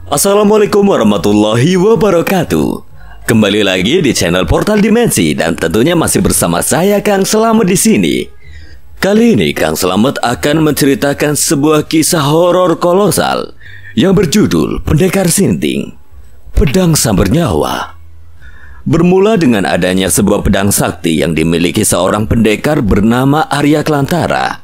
Assalamualaikum warahmatullahi wabarakatuh. Kembali lagi di channel Portal Dimensi dan tentunya masih bersama saya Kang Slamet di sini. Kali ini Kang Slamet akan menceritakan sebuah kisah horor kolosal yang berjudul Pendekar Sinting, Pedang Sambar Nyawa. Bermula dengan adanya sebuah pedang sakti yang dimiliki seorang pendekar bernama Arya Klantara.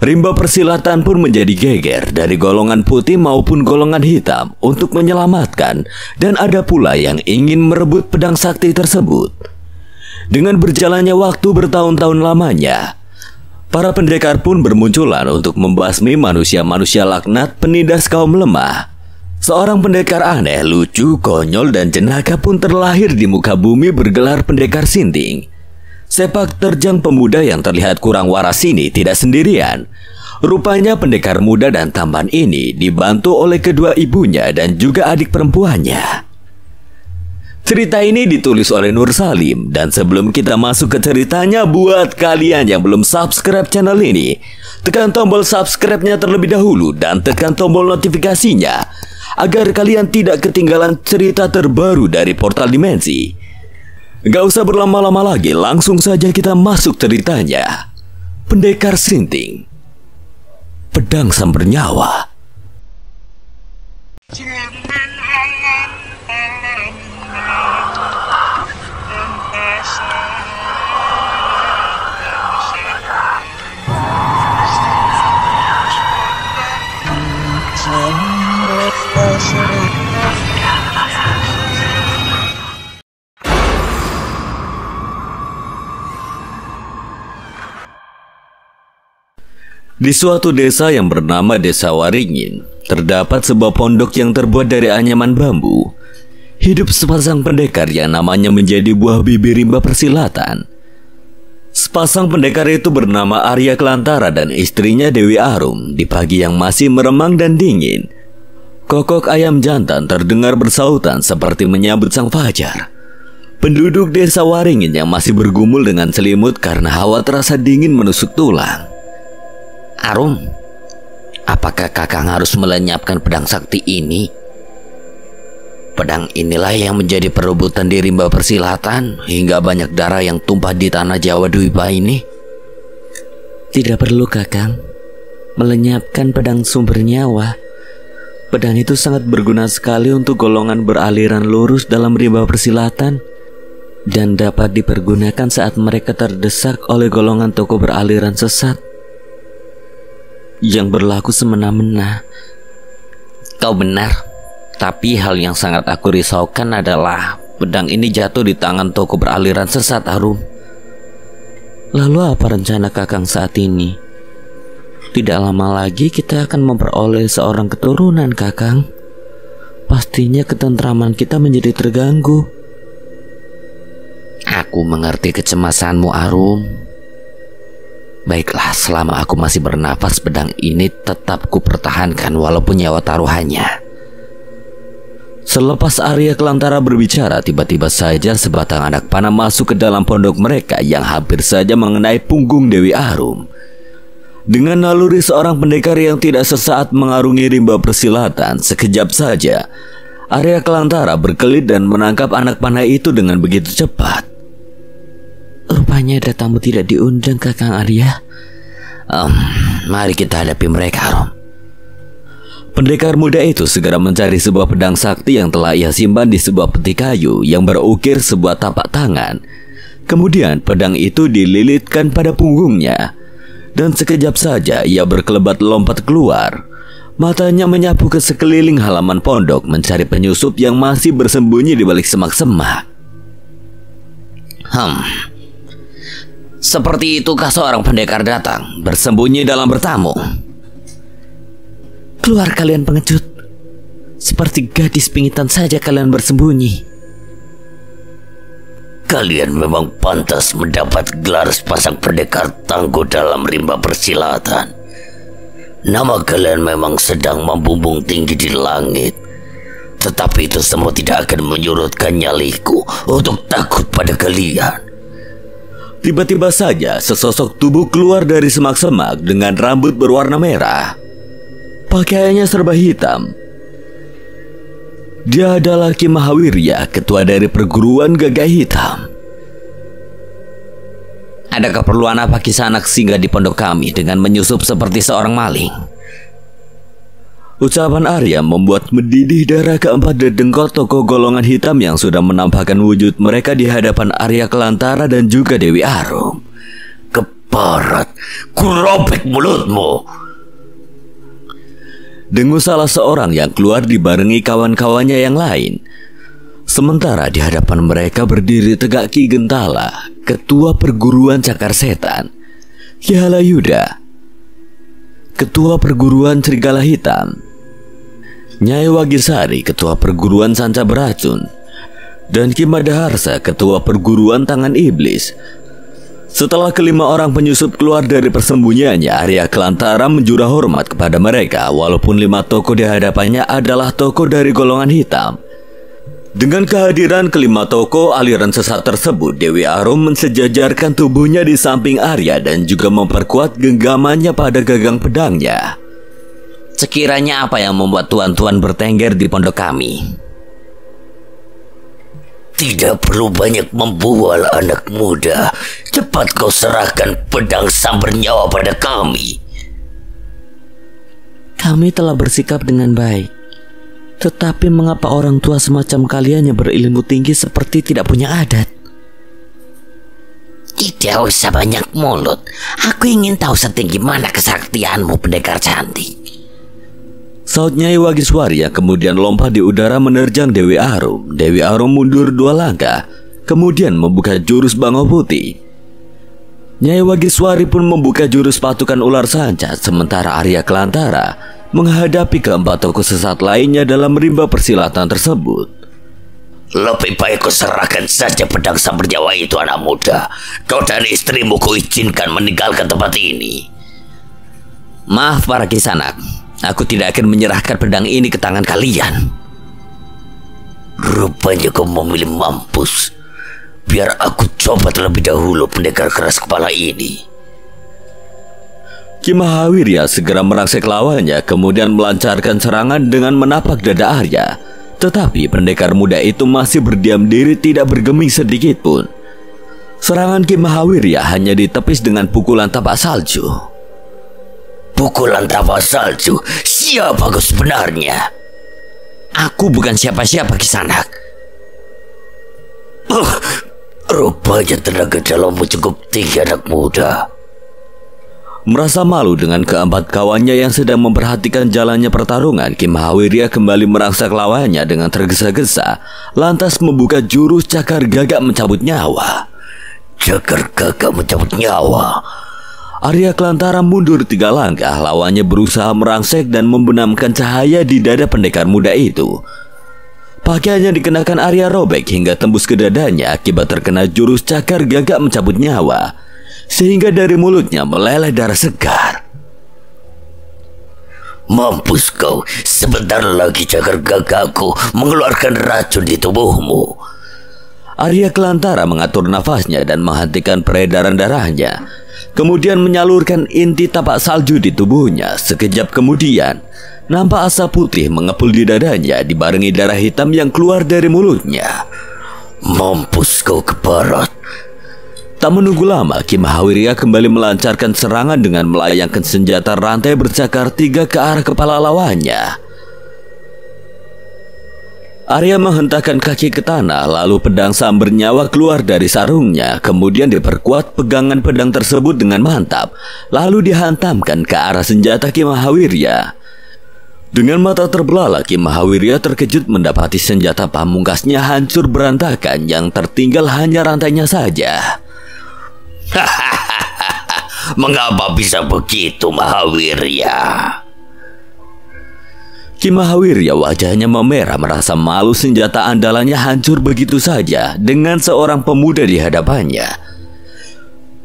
Rimba persilatan pun menjadi geger dari golongan putih maupun golongan hitam untuk menyelamatkan, dan ada pula yang ingin merebut pedang sakti tersebut. Dengan berjalannya waktu bertahun-tahun lamanya, para pendekar pun bermunculan untuk membasmi manusia-manusia laknat penindas kaum lemah. Seorang pendekar aneh, lucu, konyol, dan jenaka pun terlahir di muka bumi bergelar Pendekar Sinting. Sepak terjang pemuda yang terlihat kurang waras ini tidak sendirian. Rupanya pendekar muda dan tampan ini dibantu oleh kedua ibunya dan juga adik perempuannya. Cerita ini ditulis oleh Nur Salim, dan sebelum kita masuk ke ceritanya, buat kalian yang belum subscribe channel ini, tekan tombol subscribe-nya terlebih dahulu dan tekan tombol notifikasinya agar kalian tidak ketinggalan cerita terbaru dari Portal Dimensi. Gak usah berlama-lama lagi, langsung saja kita masuk ceritanya. Pendekar Sinting, Pedang Sambar Nyawa. Di suatu desa yang bernama Desa Waringin, terdapat sebuah pondok yang terbuat dari anyaman bambu. Hidup sepasang pendekar yang namanya menjadi buah bibir rimba persilatan. Sepasang pendekar itu bernama Arya Klantara dan istrinya Dewi Arum. Di pagi yang masih meremang dan dingin, kokok ayam jantan terdengar bersautan seperti menyambut sang fajar. Penduduk Desa Waringin yang masih bergumul dengan selimut karena hawa terasa dingin menusuk tulang. Arum, apakah kakang harus melenyapkan pedang sakti ini? Pedang inilah yang menjadi perebutan di rimba persilatan hingga banyak darah yang tumpah di tanah Jawa Dwipa ini. Tidak perlu kakang melenyapkan pedang sumber nyawa. Pedang itu sangat berguna sekali untuk golongan beraliran lurus dalam rimba persilatan dan dapat dipergunakan saat mereka terdesak oleh golongan tokoh beraliran sesat yang berlaku semena-mena. Kau benar, tapi hal yang sangat aku risaukan adalah pedang ini jatuh di tangan tokoh beraliran sesat, Arum. Lalu apa rencana kakang saat ini? Tidak lama lagi kita akan memperoleh seorang keturunan, kakang. Pastinya ketentraman kita menjadi terganggu. Aku mengerti kecemasanmu, Arum. Baiklah, selama aku masih bernafas, pedang ini tetap kupertahankan walaupun nyawa taruhannya. Selepas Arya Klantara berbicara, tiba-tiba saja sebatang anak panah masuk ke dalam pondok mereka yang hampir saja mengenai punggung Dewi Arum. Dengan naluri seorang pendekar yang tidak sesaat mengarungi rimba persilatan, sekejap saja Arya Klantara berkelit dan menangkap anak panah itu dengan begitu cepat. Rupanya ada tamu tidak diundang, Kakang Arya. Mari kita hadapi mereka, Arum. Pendekar muda itu segera mencari sebuah pedang sakti yang telah ia simpan di sebuah peti kayu yang berukir sebuah tapak tangan. Kemudian pedang itu dililitkan pada punggungnya, dan sekejap saja ia berkelebat lompat keluar. Matanya menyapu ke sekeliling halaman pondok mencari penyusup yang masih bersembunyi di balik semak-semak. Seperti itukah seorang pendekar datang bersembunyi dalam bertamu? Keluar kalian pengecut. Seperti gadis pingitan saja kalian bersembunyi. Kalian memang pantas mendapat gelar sepasang pendekar tangguh dalam rimba persilatan. Nama kalian memang sedang membumbung tinggi di langit. Tetapi itu semua tidak akan menyurutkan nyaliku untuk takut pada kalian. Tiba-tiba saja sesosok tubuh keluar dari semak-semak dengan rambut berwarna merah. Pakaiannya serba hitam. Dia adalah Ki Mahawirya, ketua dari perguruan Gagak Hitam. Ada keperluan apa Kisanak singgah di pondok kami dengan menyusup seperti seorang maling? Ucapan Arya membuat mendidih darah keempat dedengkot tokoh golongan hitam yang sudah menampakkan wujud mereka di hadapan Arya Kelantara dan juga Dewi Arum. Keparat, kurobek mulutmu! Dengus salah seorang yang keluar dibarengi kawan-kawannya yang lain. Sementara di hadapan mereka berdiri tegak Ki Gentala, ketua perguruan Cakar Setan, Ki Halayuda, ketua perguruan Serigala Hitam, Nyai Wagisari, ketua perguruan Sanca Beracun, dan Ki Madaharsa, ketua perguruan Tangan Iblis. Setelah kelima orang penyusup keluar dari persembunyiannya, Arya Kelantara menjurah hormat kepada mereka, walaupun 5 tokoh di hadapannya adalah tokoh dari golongan hitam. Dengan kehadiran kelima tokoh aliran sesat tersebut, Dewi Arum mensejajarkan tubuhnya di samping Arya dan juga memperkuat genggamannya pada gagang pedangnya. Sekiranya apa yang membuat tuan-tuan bertengger di pondok kami? Tidak perlu banyak membual, anak muda. Cepat kau serahkan pedang sambar nyawa pada kami. Kami telah bersikap dengan baik. Tetapi mengapa orang tua semacam kalian yang berilmu tinggi seperti tidak punya adat? Tidak usah banyak mulut. Aku ingin tahu setinggi mana kesaktianmu, pendekar cantik. Saut Nyai Wagiswari yang kemudian lompat di udara menerjang Dewi Arum. Dewi Arum mundur 2 langkah, kemudian membuka jurus Bangau Putih. Nyai Wagiswari pun membuka jurus patukan ular sanca, sementara Arya Kelantara menghadapi keempat tokoh sesat lainnya dalam rimba persilatan tersebut. Lebih baik kau serahkan saja pedang sambar nyawa itu, anak muda. Kau dan istrimu kuizinkan meninggalkan tempat ini. Maaf para Kisanak, aku tidak akan menyerahkan pedang ini ke tangan kalian. Rupanya kau memilih mampus. Biar aku coba terlebih dahulu pendekar keras kepala ini. Ki Mahawirya segera merangsek lawannya, kemudian melancarkan serangan dengan menapak dada Arya. Tetapi pendekar muda itu masih berdiam diri, tidak bergeming sedikit pun. Serangan Ki Mahawirya hanya ditepis dengan pukulan tapak salju. Pukulan tapak salju? Siapa kau sebenarnya? Aku bukan siapa-siapa, Kisanak. Rupanya tenaga dalammu cukup tinggi, anak muda. Merasa malu dengan keempat kawannya yang sedang memperhatikan jalannya pertarungan, Ki Mahawirya kembali merangsak lawannya dengan tergesa-gesa, lantas membuka jurus Cakar Gagak Mencabut Nyawa. Cakar Gagak Mencabut Nyawa. Arya Kelantara mundur 3 langkah, lawannya berusaha merangsek dan membenamkan cahaya di dada pendekar muda itu. Pakaiannya dikenakan Arya robek hingga tembus ke dadanya akibat terkena jurus Cakar Gagak Mencabut Nyawa, sehingga dari mulutnya meleleh darah segar. Mampus kau, sebentar lagi Cakar Gagakku mengeluarkan racun di tubuhmu. Arya Kelantara mengatur nafasnya dan menghentikan peredaran darahnya, kemudian menyalurkan inti tapak salju di tubuhnya. Sekejap kemudian, nampak asap putih mengepul di dadanya dibarengi darah hitam yang keluar dari mulutnya. Mampus kau, keparat. Tak menunggu lama, Ki Mahawirya kembali melancarkan serangan dengan melayangkan senjata rantai bercakar 3 ke arah kepala lawannya. Arya menghentakkan kaki ke tanah, lalu pedang sambar nyawa keluar dari sarungnya, kemudian diperkuat pegangan pedang tersebut dengan mantap, lalu dihantamkan ke arah senjata Ki Mahawirya. Dengan mata terbelalak, Ki Mahawirya terkejut mendapati senjata pamungkasnya hancur berantakan, yang tertinggal hanya rantainya saja. Mengapa bisa begitu, Mahawirya? Ki Mahawirya wajahnya memerah, merasa malu senjata andalannya hancur begitu saja dengan seorang pemuda di hadapannya.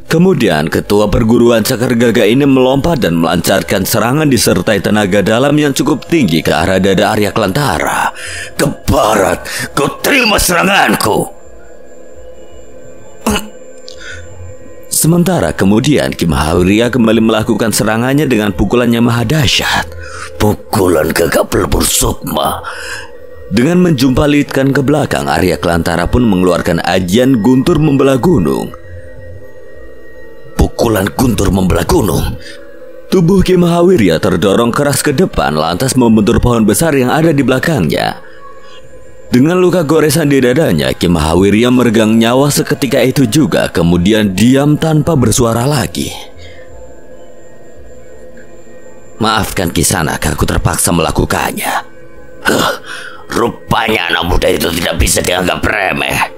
Kemudian ketua perguruan Cakar Gagak ini melompat dan melancarkan serangan disertai tenaga dalam yang cukup tinggi ke arah dada Arya Kelantara. Keparat, kau terima seranganku. Sementara kemudian Ki Mahawirya kembali melakukan serangannya dengan pukulan yang maha dahsyat. Pukulan gagak pelebur sukma. Dengan menjumpalitkan ke belakang, Arya Kelantara pun mengeluarkan ajian guntur membelah gunung. Pukulan guntur membelah gunung. Tubuh Ki Mahawirya terdorong keras ke depan, lantas membentur pohon besar yang ada di belakangnya. Dengan luka goresan di dadanya, Ki Mahawirya meregang nyawa seketika itu juga, kemudian diam tanpa bersuara lagi. Maafkan Kisanak, aku terpaksa melakukannya. Rupanya anak muda itu tidak bisa dianggap remeh.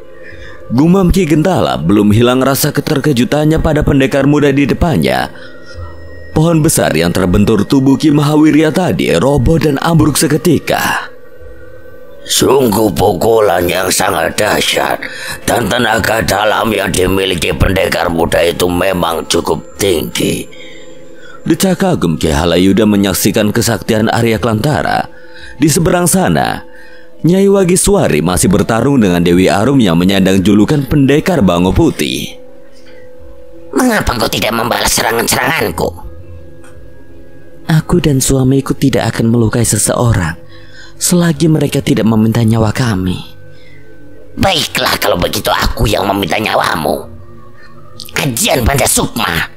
Gumam Ki Gentala. Belum hilang rasa keterkejutannya pada pendekar muda di depannya. Pohon besar yang terbentur tubuh Ki Mahawirya tadi roboh dan ambruk seketika. Sungguh pukulan yang sangat dahsyat, dan tenaga dalam yang dimiliki pendekar muda itu memang cukup tinggi. Decak kagum Ki Halayuda menyaksikan kesaktian Arya Kelantara. Di seberang sana, Nyai Wagiswari masih bertarung dengan Dewi Arum yang menyandang julukan pendekar Bango Putih. Mengapa kau tidak membalas serangan-seranganku? Aku dan suamiku tidak akan melukai seseorang selagi mereka tidak meminta nyawa kami. Baiklah, kalau begitu aku yang meminta nyawamu. Ajian Banda Sukma.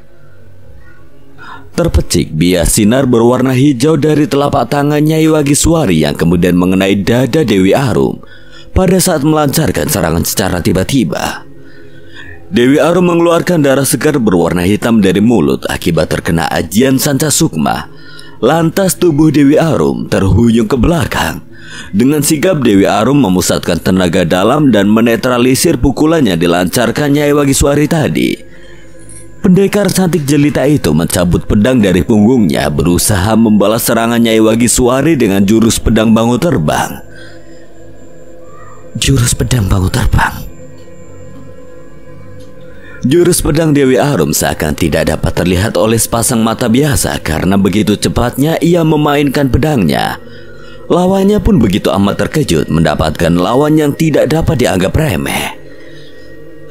Terpecik bias sinar berwarna hijau dari telapak tangan Nyai Wagiswari yang kemudian mengenai dada Dewi Arum pada saat melancarkan serangan secara tiba-tiba. Dewi Arum mengeluarkan darah segar berwarna hitam dari mulut akibat terkena ajian Sanca Sukma. Lantas tubuh Dewi Arum terhuyung ke belakang. Dengan sigap Dewi Arum memusatkan tenaga dalam dan menetralisir pukulan yang dilancarkan Nyai Wagiswari tadi. Pendekar cantik jelita itu mencabut pedang dari punggungnya, berusaha membalas serangan Nyai Wagiswari dengan jurus pedang bangu terbang. Jurus pedang bangu terbang. Jurus pedang Dewi Arum seakan tidak dapat terlihat oleh sepasang mata biasa karena begitu cepatnya ia memainkan pedangnya. Lawannya pun begitu amat terkejut mendapatkan lawan yang tidak dapat dianggap remeh.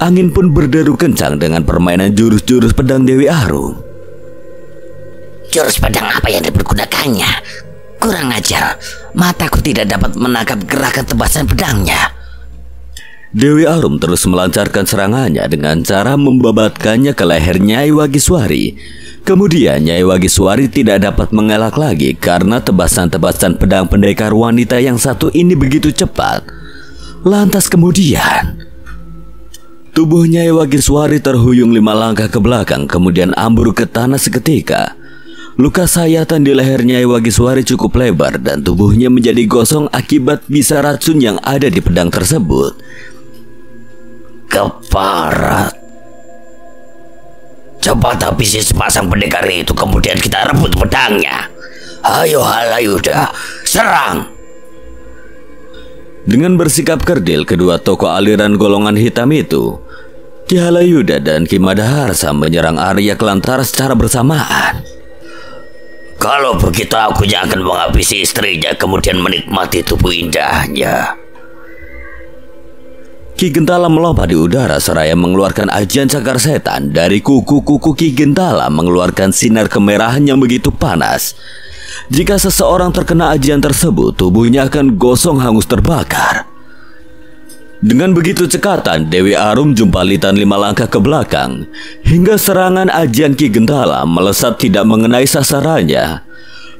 Angin pun berderu kencang dengan permainan jurus-jurus pedang Dewi Arum. Jurus pedang apa yang dipergunakannya? Kurang ajar, mataku tidak dapat menangkap gerakan tebasan pedangnya. Dewi Arum terus melancarkan serangannya dengan cara membabatkannya ke leher Nyai Wagiswari. Kemudian Nyai Wagiswari tidak dapat mengelak lagi karena tebasan-tebasan pedang pendekar wanita yang satu ini begitu cepat. Lantas kemudian tubuh Nyai Wagiswari terhuyung 5 langkah ke belakang, kemudian ambruk ke tanah seketika. Luka sayatan di leher Nyai Wagiswari cukup lebar dan tubuhnya menjadi gosong akibat bisa racun yang ada di pedang tersebut. Keparat. Cepat habisi sepasang pendekar itu, kemudian kita rebut pedangnya. Ayo Halayuda, serang. Dengan bersikap kerdil, kedua tokoh aliran golongan hitam itu, Ki Halayuda dan Ki Madaharsa, menyerang Arya Kelantara secara bersamaan. Kalau begitu aku yang akan menghabisi istrinya, kemudian menikmati tubuh indahnya. Ki Gentala melompat di udara seraya mengeluarkan ajian cakar setan. Dari kuku-kuku Ki Gentala mengeluarkan sinar kemerahan yang begitu panas. Jika seseorang terkena ajian tersebut, tubuhnya akan gosong hangus terbakar. Dengan begitu cekatan, Dewi Arum jumpalitan 5 langkah ke belakang, hingga serangan ajian Ki Gentala melesat tidak mengenai sasarannya.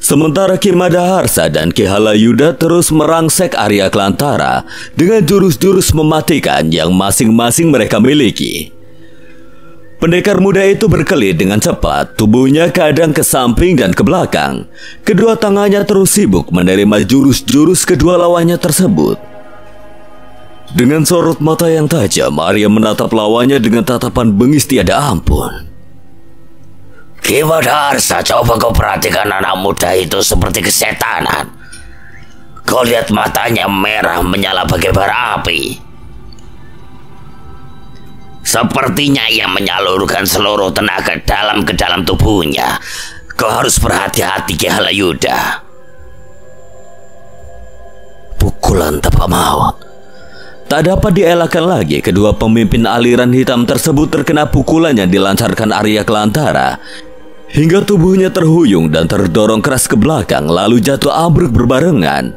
Sementara Ki Madaharsa dan Ki Halayuda terus merangsek Arya Kelantara dengan jurus-jurus mematikan yang masing-masing mereka miliki. Pendekar muda itu berkelit dengan cepat, tubuhnya kadang ke samping dan ke belakang. Kedua tangannya terus sibuk menerima jurus-jurus kedua lawannya tersebut. Dengan sorot mata yang tajam, Arya menatap lawannya dengan tatapan bengis tiada ampun. Ki Madaharsa, coba kau perhatikan anak muda itu seperti kesetanan. Kau lihat matanya merah menyala bagai bara api. Sepertinya ia menyalurkan seluruh tenaga dalam ke dalam tubuhnya. Kau harus berhati-hati, Ki Halayuda. Pukulan tepa maut. Tak dapat dielakkan lagi, kedua pemimpin aliran hitam tersebut terkena pukulan yang dilancarkan Arya Kelantara, hingga tubuhnya terhuyung dan terdorong keras ke belakang lalu jatuh ambruk berbarengan.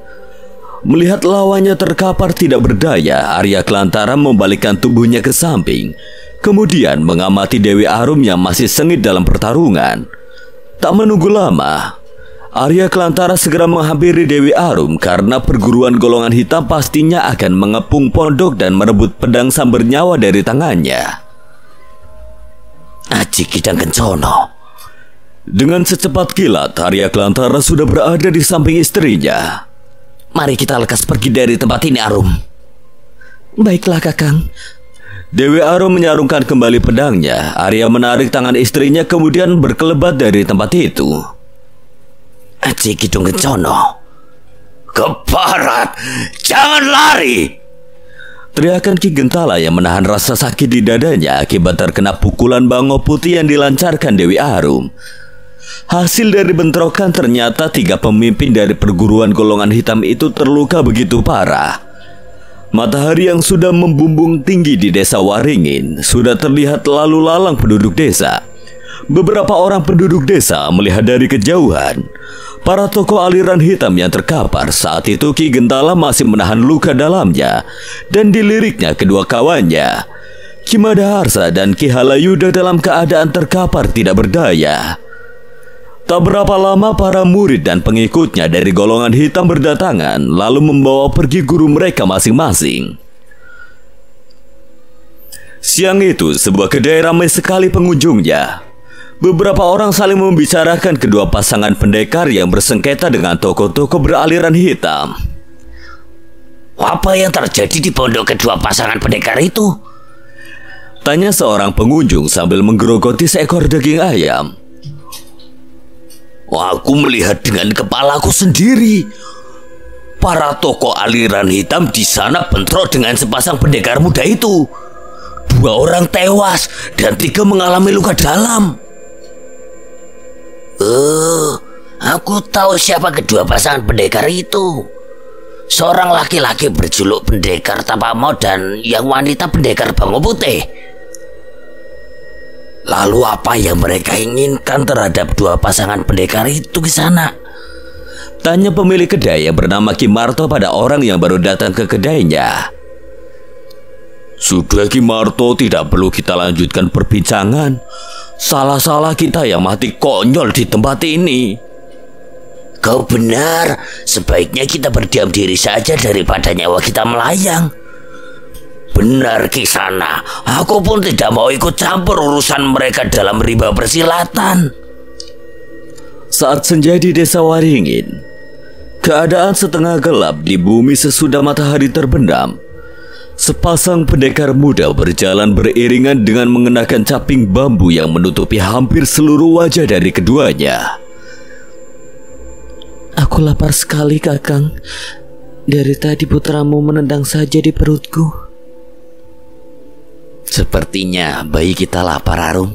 Melihat lawannya terkapar tidak berdaya, Arya Kelantara membalikkan tubuhnya ke samping, kemudian mengamati Dewi Arum yang masih sengit dalam pertarungan. Tak menunggu lama, Arya Kelantara segera menghampiri Dewi Arum karena perguruan golongan hitam pastinya akan mengepung pondok dan merebut pedang sambar nyawa dari tangannya. Aji Kidang Kencono. Dengan secepat kilat, Arya Kelantara sudah berada di samping istrinya. Mari kita lekas pergi dari tempat ini, Arum. Baiklah, Kakang. Dewi Arum menyarungkan kembali pedangnya. Arya menarik tangan istrinya kemudian berkelebat dari tempat itu. Aji Kidang Kencono, ke barat, jangan lari! Teriakan Ki Gentala yang menahan rasa sakit di dadanya akibat terkena pukulan bango putih yang dilancarkan Dewi Arum. Hasil dari bentrokan ternyata 3 pemimpin dari perguruan golongan hitam itu terluka begitu parah. Matahari yang sudah membumbung tinggi di desa Waringin sudah terlihat lalu lalang penduduk desa. Beberapa orang penduduk desa melihat dari kejauhan para tokoh aliran hitam yang terkapar. Saat itu Ki Gentala masih menahan luka dalamnya dan diliriknya kedua kawannya, Ki Madaharsa dan Ki Halayuda, dalam keadaan terkapar tidak berdaya. Tak berapa lama para murid dan pengikutnya dari golongan hitam berdatangan lalu membawa pergi guru mereka masing-masing. Siang itu sebuah kedai ramai sekali pengunjungnya. Beberapa orang saling membicarakan kedua pasangan pendekar yang bersengketa dengan tokoh-tokoh beraliran hitam. Apa yang terjadi di pondok kedua pasangan pendekar itu? Tanya seorang pengunjung sambil menggerogoti seekor daging ayam. Aku melihat dengan kepalaku sendiri. Para tokoh aliran hitam di sana bentrok dengan sepasang pendekar muda itu. 2 orang tewas dan 3 mengalami luka dalam. Aku tahu siapa kedua pasangan pendekar itu. Seorang laki-laki berjuluk pendekar tanpa maut dan yang wanita pendekar bango putih. Lalu apa yang mereka inginkan terhadap 2 pasangan pendekar itu di sana? Tanya pemilik kedai yang bernama Ki Marto pada orang yang baru datang ke kedainya. Sudah Ki Marto, tidak perlu kita lanjutkan perbincangan. Salah-salah kita yang mati konyol di tempat ini. Kau benar, sebaiknya kita berdiam diri saja daripada nyawa kita melayang. Benar Kisana, aku pun tidak mau ikut campur urusan mereka dalam rimba persilatan. Saat senja di desa Waringin, keadaan setengah gelap di bumi sesudah matahari terbenam. Sepasang pendekar muda berjalan beriringan dengan mengenakan caping bambu yang menutupi hampir seluruh wajah dari keduanya. Aku lapar sekali, Kakang. Dari tadi putramu menendang saja di perutku. Sepertinya bayi kita lapar, Arum.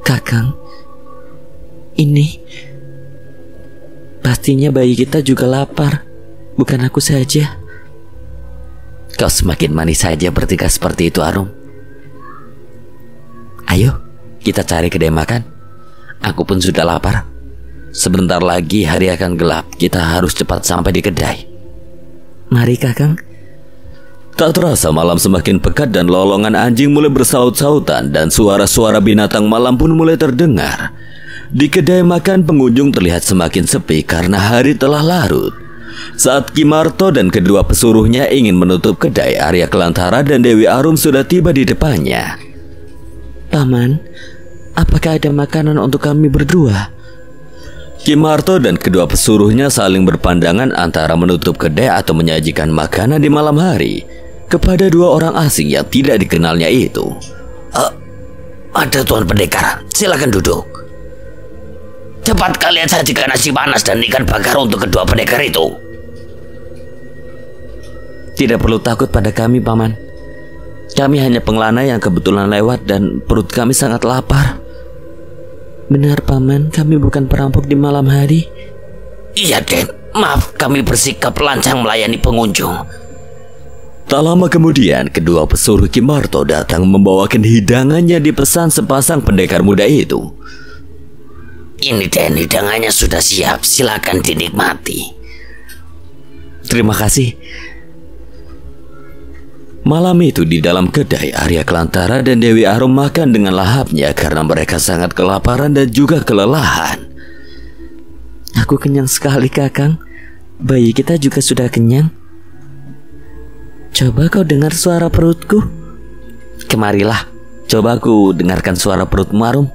Kakang, ini pastinya bayi kita juga lapar, bukan aku saja. Kau semakin manis saja bertingkah seperti itu, Arum. Ayo, kita cari kedai makan. Aku pun sudah lapar. Sebentar lagi hari akan gelap. Kita harus cepat sampai di kedai. Mari, Kakang. Tak terasa malam semakin pekat dan lolongan anjing mulai bersaut-sautan dan suara-suara binatang malam pun mulai terdengar. Di kedai makan pengunjung terlihat semakin sepi karena hari telah larut. Saat Ki Marto dan kedua pesuruhnya ingin menutup kedai, Arya Kelantara dan Dewi Arum sudah tiba di depannya. Paman, apakah ada makanan untuk kami berdua? Ki Marto dan kedua pesuruhnya saling berpandangan antara menutup kedai atau menyajikan makanan di malam hari kepada 2 orang asing yang tidak dikenalnya itu. Ada Tuan Pendekar, silakan duduk. Cepat kalian sajikan nasi panas dan ikan bakar untuk kedua pendekar itu. Tidak perlu takut pada kami, Paman. Kami hanya pengelana yang kebetulan lewat dan perut kami sangat lapar. Benar, Paman, kami bukan perampok di malam hari. Iya, Den. Maaf, kami bersikap lancang melayani pengunjung. Tak lama kemudian, kedua pesuruh Ki Marto datang membawakan hidangan yang dipesan sepasang pendekar muda itu. Ini Den, hidangannya sudah siap, silakan dinikmati. Terima kasih. Malam itu di dalam kedai, Arya Kelantara dan Dewi Arum makan dengan lahapnya karena mereka sangat kelaparan dan juga kelelahan. Aku kenyang sekali, Kakang. Bayi kita juga sudah kenyang. Coba kau dengar suara perutku. Kemarilah, coba aku dengarkan suara perutmu, Arum.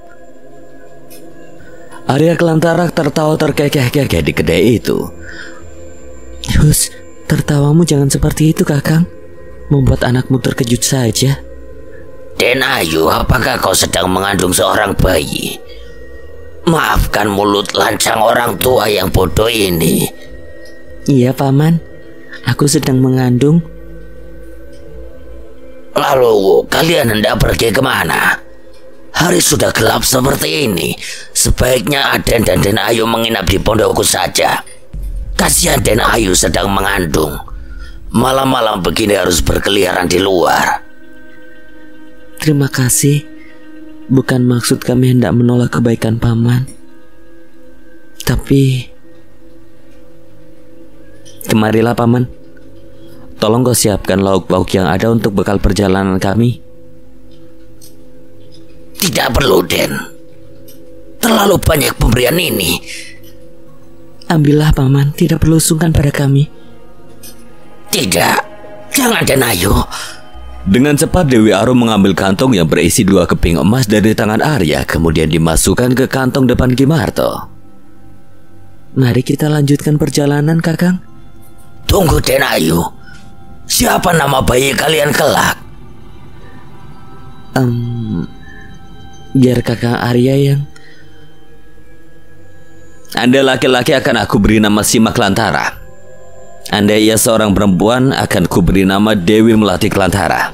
Arya Kelantara tertawa terkekeh-kekeh di kedai itu. Hus, tertawamu jangan seperti itu, Kakang. Membuat anakmu terkejut saja. Den Ayu, apakah kau sedang mengandung seorang bayi? Maafkan mulut lancang orang tua yang bodoh ini. Iya, Paman. Aku sedang mengandung. Lalu kalian hendak pergi kemana? Hari sudah gelap seperti ini. Sebaiknya Aden dan Den Ayu menginap di pondokku saja. Kasihan Den Ayu sedang mengandung. Malam-malam begini harus berkeliaran di luar. Terima kasih. Bukan maksud kami hendak menolak kebaikan Paman. Tapi kemarilah, Paman. Tolong kau siapkan lauk-lauk yang ada untuk bekal perjalanan kami. Tidak perlu, Den. Terlalu banyak pemberian ini. Ambillah, Paman. Tidak perlu sungkan pada kami. Tidak, jangan, Den Ayu. Dengan cepat Dewi Arum mengambil kantong yang berisi 2 keping emas dari tangan Arya, kemudian dimasukkan ke kantong depan Ki Marto. Mari kita lanjutkan perjalanan, Kakang. Tunggu, Den Ayu. Siapa nama bayi kalian kelak? Biar Kakang Arya yang... Anda laki-laki akan aku beri nama Sima Kelantara. Anda ia seorang perempuan akan kuberi nama Dewi Melati Kelantara.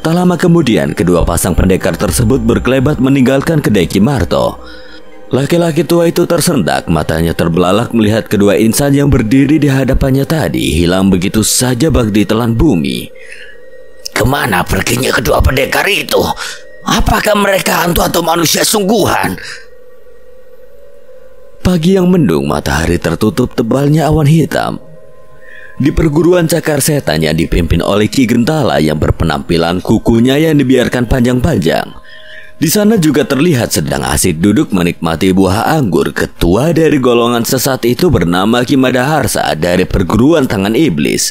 Tak lama kemudian kedua pasang pendekar tersebut berkelebat meninggalkan kedai Ki Marto. Laki-laki tua itu tersentak, matanya terbelalak melihat kedua insan yang berdiri di hadapannya tadi hilang begitu saja bak ditelan bumi. Kemana perginya kedua pendekar itu? Apakah mereka hantu atau manusia sungguhan? Pagi yang mendung, matahari tertutup tebalnya awan hitam. Di perguruan cakar setan yang dipimpin oleh Ki Gentala yang berpenampilan kukunya yang dibiarkan panjang-panjang. Di sana juga terlihat sedang asik duduk menikmati buah anggur ketua dari golongan sesat itu bernama Ki Madaharsa dari perguruan tangan iblis,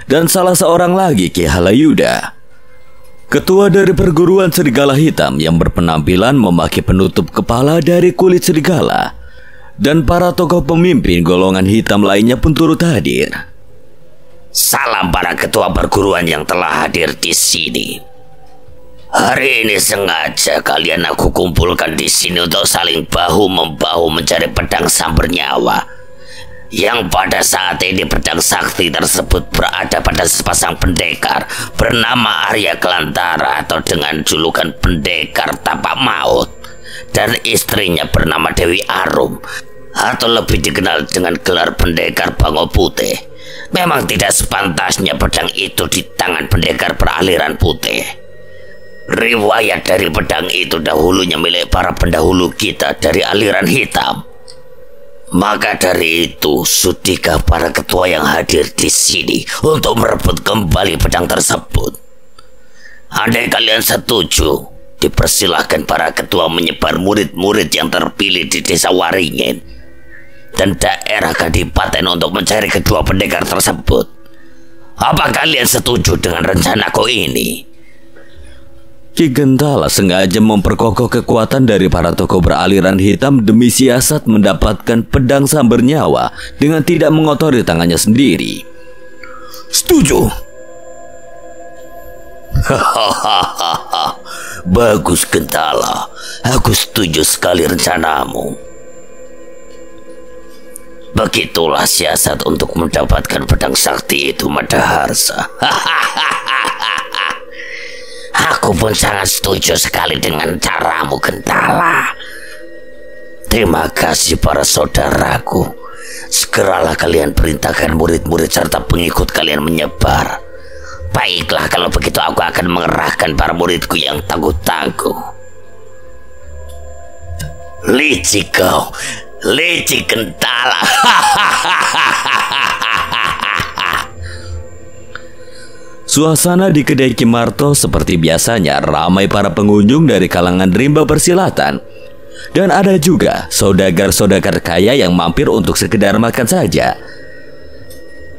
dan salah seorang lagi Ki Halayuda, ketua dari perguruan serigala hitam yang berpenampilan memakai penutup kepala dari kulit serigala. Dan para tokoh pemimpin golongan hitam lainnya pun turut hadir. Salam para ketua perguruan yang telah hadir di sini. Hari ini sengaja kalian aku kumpulkan di sini untuk saling bahu-membahu mencari pedang samber nyawa. Yang pada saat ini pedang sakti tersebut berada pada sepasang pendekar bernama Arya Kelantara atau dengan julukan pendekar tapak maut, dan istrinya bernama Dewi Arum atau lebih dikenal dengan gelar pendekar Bango Putih. Memang tidak sepantasnya pedang itu di tangan pendekar beraliran putih. Riwayat dari pedang itu dahulunya milik para pendahulu kita dari aliran hitam. Maka dari itu, sudikah para ketua yang hadir di sini untuk merebut kembali pedang tersebut? Andai kalian setuju, dipersilahkan para ketua menyebar murid-murid yang terpilih di desa Waringin dan daerah Kadipaten untuk mencari kedua pendekar tersebut. Apa kalian setuju dengan rencanaku ini? Ki Gentala sengaja memperkokoh kekuatan dari para tokoh beraliran hitam demi siasat mendapatkan pedang samber nyawa dengan tidak mengotori tangannya sendiri. Setuju. Hahaha. Bagus Gentala, aku setuju sekali rencanamu. Begitulah siasat untuk mendapatkan pedang sakti itu, Madaharsa. Aku pun sangat setuju sekali dengan caramu, Gentala. Terima kasih para saudaraku. Segeralah kalian perintahkan murid-murid serta pengikut kalian menyebar. Baiklah, kalau begitu aku akan mengerahkan para muridku yang tangguh-tangguh. Licik kau, licik kentala. Suasana di kedai Ki Marto seperti biasanya ramai para pengunjung dari kalangan rimba persilatan. Dan ada juga saudagar-saudagar kaya yang mampir untuk sekedar makan saja.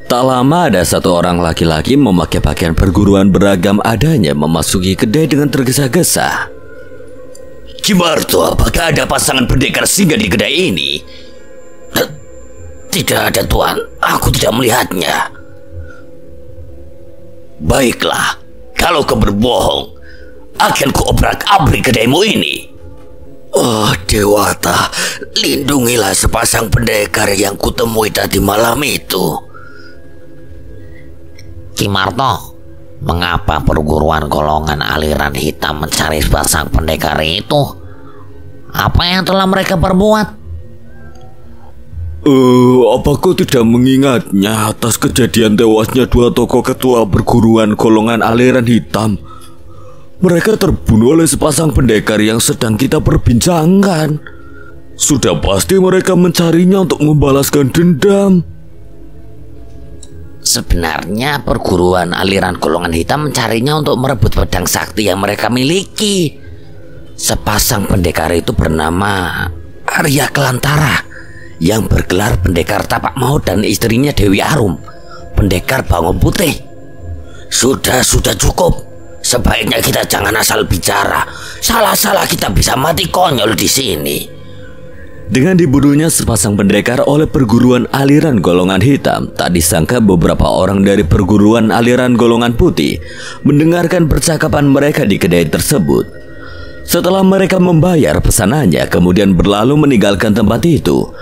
Tak lama ada satu orang laki-laki memakai pakaian perguruan beragam adanya memasuki kedai dengan tergesa-gesa. Ki Marto, apakah ada pasangan pendekar singgah di kedai ini? Tidak ada, Tuan. Aku tidak melihatnya. Baiklah, kalau kau berbohong, akan kuobrak-abrik kedaimu ini. Oh Dewata, lindungilah sepasang pendekar yang kutemui tadi malam itu. Ki Marto, mengapa perguruan golongan aliran hitam mencari sepasang pendekar itu? Apa yang telah mereka perbuat? Apa kau tidak mengingatnya atas kejadian tewasnya dua tokoh ketua perguruan golongan aliran hitam? Mereka terbunuh oleh sepasang pendekar yang sedang kita perbincangkan. Sudah pasti mereka mencarinya untuk membalaskan dendam. Sebenarnya perguruan aliran golongan hitam mencarinya untuk merebut pedang sakti yang mereka miliki. Sepasang pendekar itu bernama Arya Kelantara, yang bergelar pendekar tapak maut, dan istrinya Dewi Arum, pendekar Bango Putih. Sudah cukup. Sebaiknya kita jangan asal bicara. Salah-salah kita bisa mati konyol di sini. Dengan dibunuhnya sepasang pendekar oleh perguruan aliran golongan hitam, tak disangka beberapa orang dari perguruan aliran golongan putih mendengarkan percakapan mereka di kedai tersebut. Setelah mereka membayar pesanannya kemudian berlalu meninggalkan tempat itu,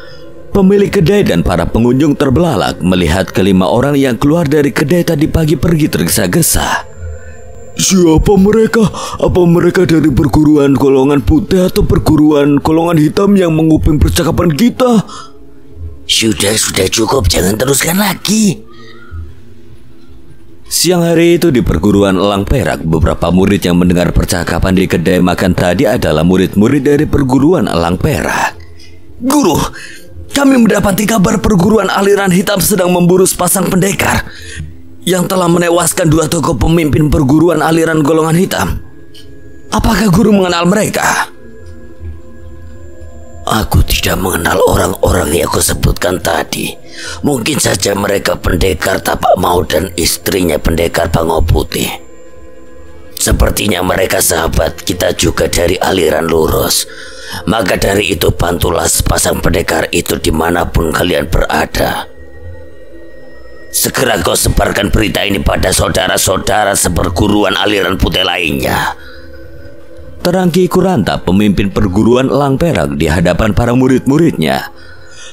pemilik kedai dan para pengunjung terbelalak melihat kelima orang yang keluar dari kedai tadi pagi pergi tergesa-gesa. Siapa mereka? Apa mereka dari perguruan golongan putih atau perguruan golongan hitam yang menguping percakapan kita? Sudah cukup, jangan teruskan lagi. Siang hari itu di perguruan Elang Perak, beberapa murid yang mendengar percakapan di kedai makan tadi adalah murid-murid dari perguruan Elang Perak. Guru, kami mendapati kabar perguruan aliran hitam sedang memburu sepasang pendekar yang telah menewaskan dua tokoh pemimpin perguruan aliran golongan hitam. Apakah guru mengenal mereka? Aku tidak mengenal orang-orang yang kau sebutkan tadi. Mungkin saja mereka pendekar tapak maut dan istrinya pendekar Bango Putih. Sepertinya mereka sahabat kita juga dari aliran lurus. Maka dari itu bantulah sepasang pendekar itu dimanapun kalian berada. Segera kau sebarkan berita ini pada saudara-saudara seperguruan aliran putih lainnya. Terang Ki Kuranta, pemimpin perguruan Elang Perak, di hadapan para murid-muridnya.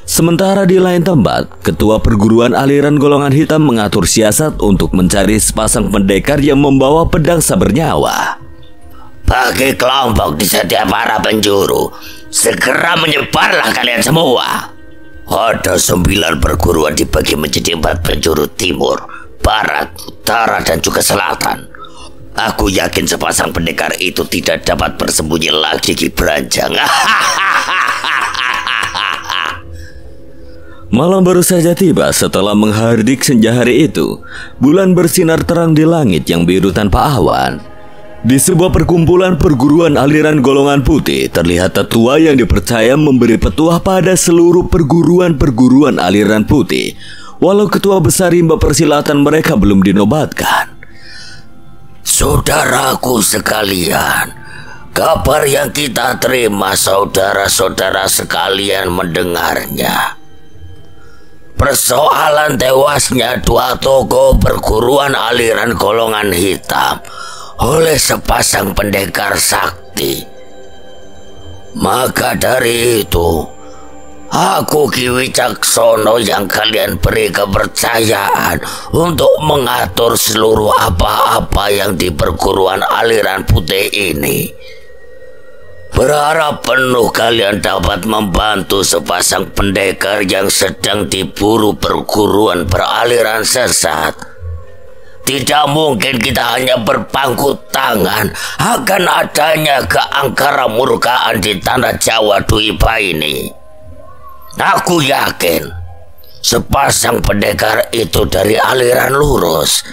Sementara di lain tempat, ketua perguruan aliran golongan hitam mengatur siasat untuk mencari sepasang pendekar yang membawa pedang sabernyawa. Bagi kelompok di setiap arah penjuru, segera menyebarlah kalian semua. Ada 9 perguruan dibagi menjadi 4 penjuru: timur, barat, utara, dan juga selatan. Aku yakin sepasang pendekar itu tidak dapat bersembunyi lagi, Ki Branjang. Malam baru saja tiba setelah menghardik senja hari itu. Bulan bersinar terang di langit yang biru tanpa awan. Di sebuah perkumpulan perguruan aliran golongan putih, terlihat tetua yang dipercaya memberi petuah pada seluruh perguruan aliran putih, walau ketua besar rimba persilatan mereka belum dinobatkan. Saudaraku sekalian, kabar yang kita terima saudara-saudara sekalian mendengarnya. Persoalan tewasnya 2 tokoh perguruan aliran golongan hitam oleh sepasang pendekar sakti. Maka dari itu, aku Ki Wicaksono yang kalian beri kepercayaan untuk mengatur seluruh apa-apa yang di perguruan aliran putih ini. Berharap penuh kalian dapat membantu sepasang pendekar yang sedang diburu perguruan beraliran sesat. Tidak mungkin kita hanya berpangku tangan akan adanya keangkara murkaan di tanah Jawa Dwipa ini. Aku yakin sepasang pendekar itu dari aliran lurus,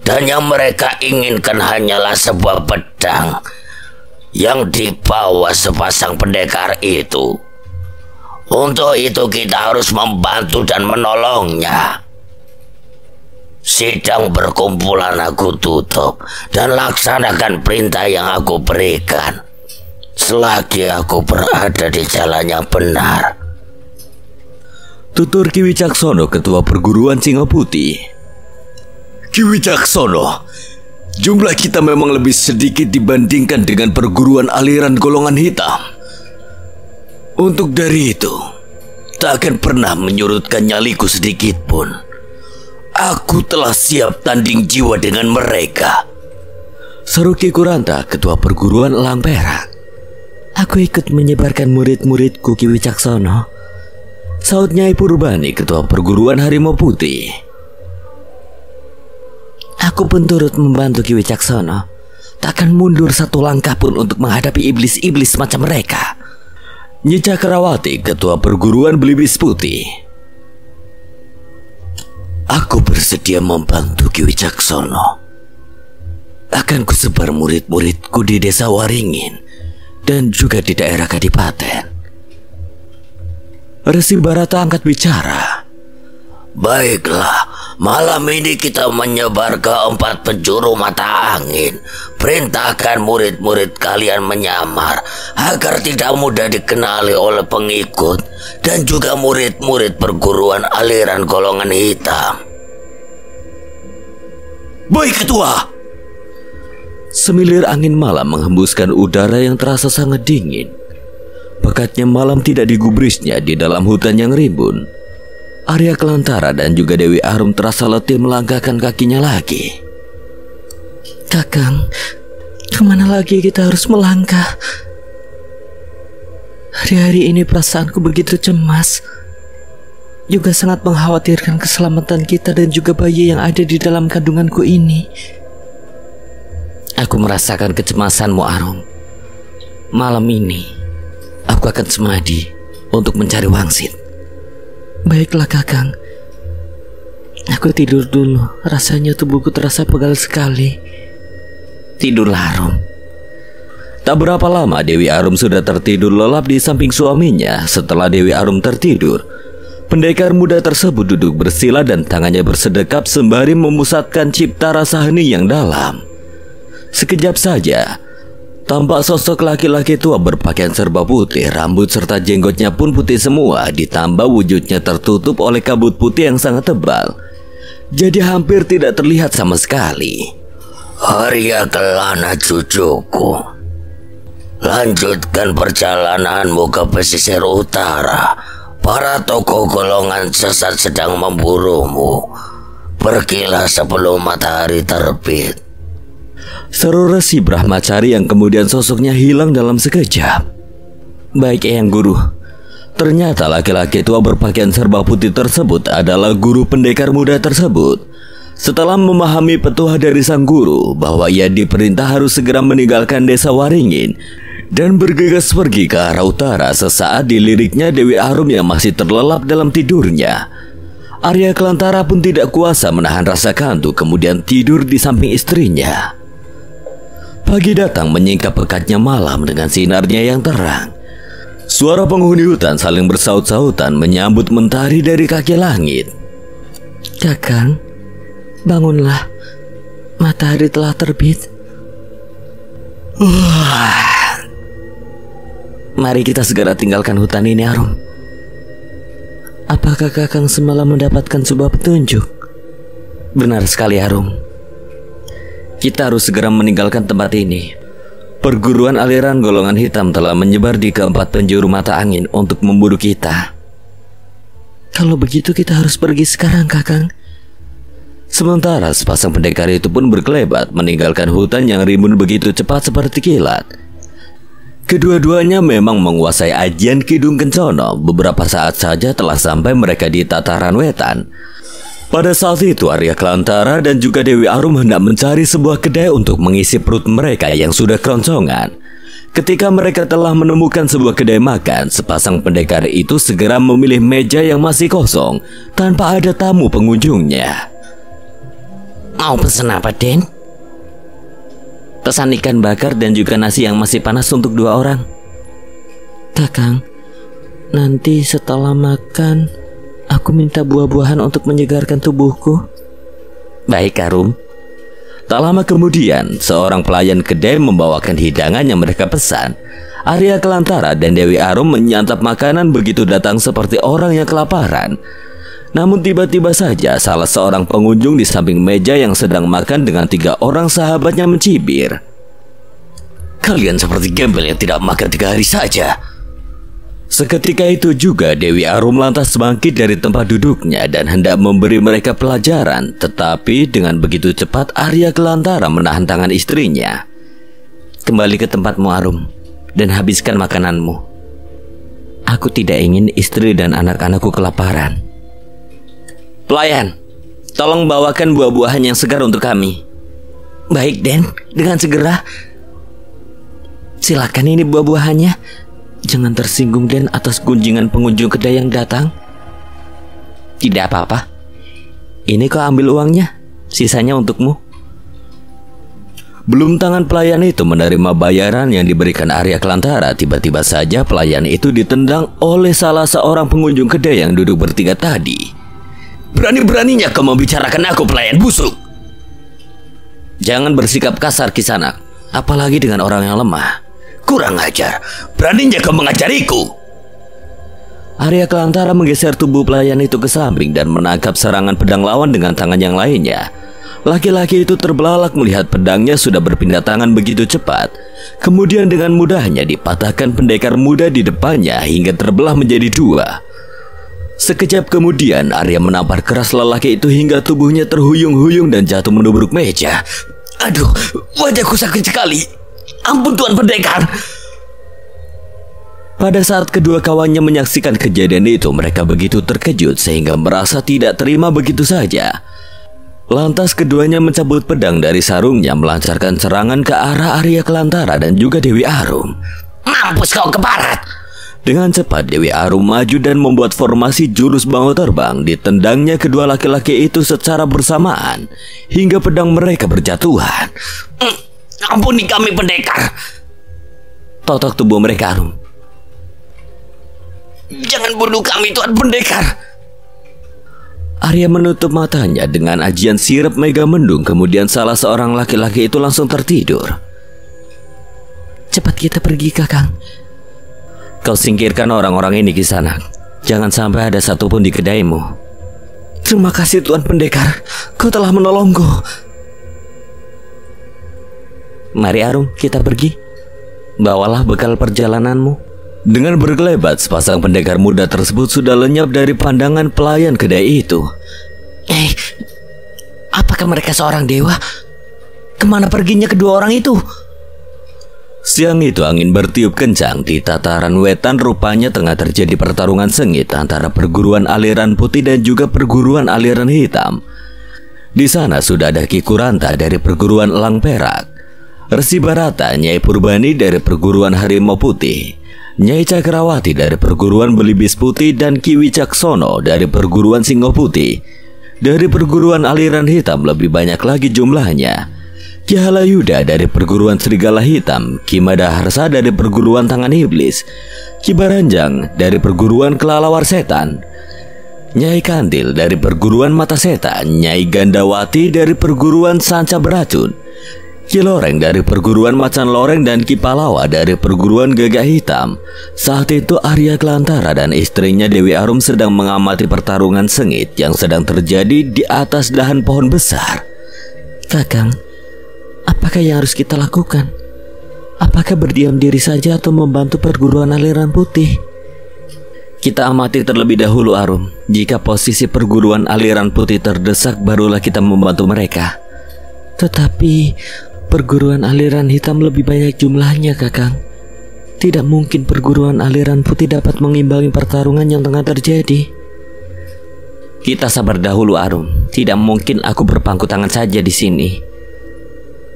dan yang mereka inginkan hanyalah sebuah pedang yang dibawa sepasang pendekar itu. Untuk itu kita harus membantu dan menolongnya. Sidang perkumpulan aku tutup dan laksanakan perintah yang aku berikan selagi aku berada di jalan yang benar. Tutur Ki Wicaksono, ketua perguruan Singa Putih. Ki Wicaksono, jumlah kita memang lebih sedikit dibandingkan dengan perguruan aliran golongan hitam. Untuk dari itu, tak akan pernah menyurutkan nyaliku sedikit pun. Aku telah siap tanding jiwa dengan mereka, seru Ki Kuranta, ketua perguruan Elang Perak. Aku ikut menyebarkan murid-muridku, Ki Wicaksono, saut Nyai Purbani, ketua perguruan Harimau Putih. Aku pun turut membantu Ki Wicaksono. Takkan mundur satu langkah pun untuk menghadapi iblis-iblis macam mereka. Nyi Cakrawati, ketua perguruan Belibis Putih. Aku bersedia membantu Ki Wicaksono. Akan kusebar murid-muridku di desa Waringin dan juga di daerah Kadipaten. Resi Barata angkat bicara. Baiklah, malam ini kita menyebar ke 4 penjuru mata angin. Perintahkan murid-murid kalian menyamar agar tidak mudah dikenali oleh pengikut dan juga murid-murid perguruan aliran golongan hitam. Baik, ketua. Semilir angin malam menghembuskan udara yang terasa sangat dingin. Pekatnya malam tidak digubrisnya di dalam hutan yang rimbun. Arya Kelantara dan juga Dewi Arum terasa letih melangkahkan kakinya lagi. Kakang, kemana lagi kita harus melangkah? Hari-hari ini perasaanku begitu cemas. Juga sangat mengkhawatirkan keselamatan kita dan juga bayi yang ada di dalam kandunganku ini. Aku merasakan kecemasanmu, Arum. Malam ini aku akan semadi untuk mencari wangsit. Baiklah Kakang, aku tidur dulu. Rasanya tubuhku terasa pegal sekali. Tidurlah, Arum. Tak berapa lama Dewi Arum sudah tertidur lelap di samping suaminya. Setelah Dewi Arum tertidur, pendekar muda tersebut duduk bersila dan tangannya bersedekap sembari memusatkan cipta rasa hening yang dalam. Sekejap saja tampak sosok laki-laki tua berpakaian serba putih, rambut serta jenggotnya pun putih semua, ditambah wujudnya tertutup oleh kabut putih yang sangat tebal. Jadi hampir tidak terlihat sama sekali. Arya Kelana cucuku, lanjutkan perjalananmu ke pesisir utara. Para tokoh golongan sesat sedang memburumu. Pergilah sebelum matahari terbit, seru Resi Brahmacari yang kemudian sosoknya hilang dalam sekejap. Baik, Eyang Guru. Ternyata laki-laki tua berpakaian serba putih tersebut adalah guru pendekar muda tersebut. Setelah memahami petuah dari sang guru bahwa ia diperintah harus segera meninggalkan desa Waringin dan bergegas pergi ke arah utara, sesaat diliriknya Dewi Arum yang masih terlelap dalam tidurnya. Arya Kelantara pun tidak kuasa menahan rasa kantuk, kemudian tidur di samping istrinya. Pagi datang menyingkap pekatnya malam dengan sinarnya yang terang. Suara penghuni hutan saling bersaut-sautan menyambut mentari dari kaki langit. Kakang, bangunlah. Matahari telah terbit. Mari kita segera tinggalkan hutan ini, Arum. Apakah Kakang semalam mendapatkan sebuah petunjuk? Benar sekali, Arum. Kita harus segera meninggalkan tempat ini. Perguruan aliran golongan hitam telah menyebar di keempat penjuru mata angin untuk memburu kita. Kalau begitu kita harus pergi sekarang, Kakang. Sementara sepasang pendekar itu pun berkelebat meninggalkan hutan yang rimbun begitu cepat seperti kilat. Kedua-duanya memang menguasai ajian Kidung Kencono. Beberapa saat saja telah sampai mereka di tataran wetan. Pada saat itu Arya Kelantara dan juga Dewi Arum hendak mencari sebuah kedai untuk mengisi perut mereka yang sudah keroncongan. Ketika mereka telah menemukan sebuah kedai makan, sepasang pendekar itu segera memilih meja yang masih kosong tanpa ada tamu pengunjungnya. Mau pesen apa, Den? Pesan ikan bakar dan juga nasi yang masih panas untuk 2 orang. Kakang, nanti setelah makan aku minta buah-buahan untuk menyegarkan tubuhku. Baik, Arum. Tak lama kemudian, seorang pelayan kedai membawakan hidangan yang mereka pesan. Arya Kelantara dan Dewi Arum menyantap makanan begitu datang seperti orang yang kelaparan. Namun tiba-tiba saja salah seorang pengunjung di samping meja yang sedang makan dengan 3 orang sahabatnya mencibir. Kalian seperti gembel yang tidak makan 3 hari saja. Seketika itu juga Dewi Arum lantas bangkit dari tempat duduknya dan hendak memberi mereka pelajaran. Tetapi dengan begitu cepat Arya Kelantara menahan tangan istrinya. Kembali ke tempatmu, Arum, dan habiskan makananmu. Aku tidak ingin istri dan anak-anakku kelaparan. Pelayan, tolong bawakan buah-buahan yang segar untuk kami. Baik, Den, dengan segera. Silakan, ini buah-buahannya. Jangan tersinggung, Den, atas kunjungan pengunjung kedai yang datang. Tidak apa-apa. Ini kau ambil uangnya, sisanya untukmu. Belum tangan pelayan itu menerima bayaran yang diberikan Arya Kelantara, tiba-tiba saja pelayan itu ditendang oleh salah seorang pengunjung kedai yang duduk bertiga tadi. Berani-beraninya kau membicarakan aku, pelayan busuk. Jangan bersikap kasar, Kisanak, apalagi dengan orang yang lemah. Kurang ajar, beraninya kau mengajariku. Arya Kelantara menggeser tubuh pelayan itu ke samping dan menangkap serangan pedang lawan dengan tangan yang lainnya. Laki-laki itu terbelalak melihat pedangnya sudah berpindah tangan begitu cepat. Kemudian dengan mudahnya dipatahkan pendekar muda di depannya hingga terbelah menjadi 2. Sekejap kemudian Arya menampar keras lelaki itu hingga tubuhnya terhuyung-huyung dan jatuh menubruk meja. Aduh, wajahku sakit sekali. Ampun, Tuan Pendekar. Pada saat kedua kawannya menyaksikan kejadian itu, mereka begitu terkejut sehingga merasa tidak terima begitu saja. Lantas keduanya mencabut pedang dari sarungnya, melancarkan serangan ke arah Arya Kelantara dan juga Dewi Arum. Mampus kau ke barat. Dengan cepat Dewi Arum maju dan membuat formasi jurus bangau terbang. Ditendangnya kedua laki-laki itu secara bersamaan hingga pedang mereka berjatuhan. Ampuni kami, pendekar. Totok tubuh mereka, Arum. Jangan bunuh kami, Tuan Pendekar. Arya menutup matanya dengan ajian sirap mega mendung. Kemudian salah seorang laki-laki itu langsung tertidur. Cepat kita pergi, Kakang. Kau singkirkan orang-orang ini, Kisanak. Jangan sampai ada satupun di kedaimu. Terima kasih, Tuan Pendekar. Kau telah menolongku. Mari, Arum, kita pergi. Bawalah bekal perjalananmu. Dengan berkelebat, sepasang pendekar muda tersebut sudah lenyap dari pandangan pelayan kedai itu. Apakah mereka seorang dewa? Kemana perginya kedua orang itu? Siang itu angin bertiup kencang. Di tataran wetan rupanya tengah terjadi pertarungan sengit antara perguruan aliran putih dan juga perguruan aliran hitam. Di sana sudah ada Ki Kuranta dari perguruan Elang Perak, Resi Barata, Nyai Purbani dari perguruan Harimau Putih, Nyai Cakrawati dari perguruan Belibis Putih, dan Ki Wicaksono dari perguruan Singo Putih. Dari perguruan aliran hitam lebih banyak lagi jumlahnya. Ki Halayuda dari perguruan Serigala Hitam, Ki Madaharsa dari perguruan Tangan Iblis, Ki Baranjang dari perguruan Kelelawar Setan, Nyai Kandil dari perguruan Mata Setan, Nyai Gandawati dari perguruan Sanca Beracun, Ki Loreng dari perguruan Macan Loreng, dan Ki Palawa dari perguruan Gagak Hitam. Saat itu Arya Kelantara dan istrinya Dewi Arum sedang mengamati pertarungan sengit yang sedang terjadi di atas dahan pohon besar. Kakang, apakah yang harus kita lakukan? Apakah berdiam diri saja atau membantu perguruan aliran putih? Kita amati terlebih dahulu, Arum. Jika posisi perguruan aliran putih terdesak, barulah kita membantu mereka. Tetapi perguruan aliran hitam lebih banyak jumlahnya, Kakang. Tidak mungkin perguruan aliran putih dapat mengimbangi pertarungan yang tengah terjadi. Kita sabar dahulu, Arum. Tidak mungkin aku berpangku tangan saja di sini.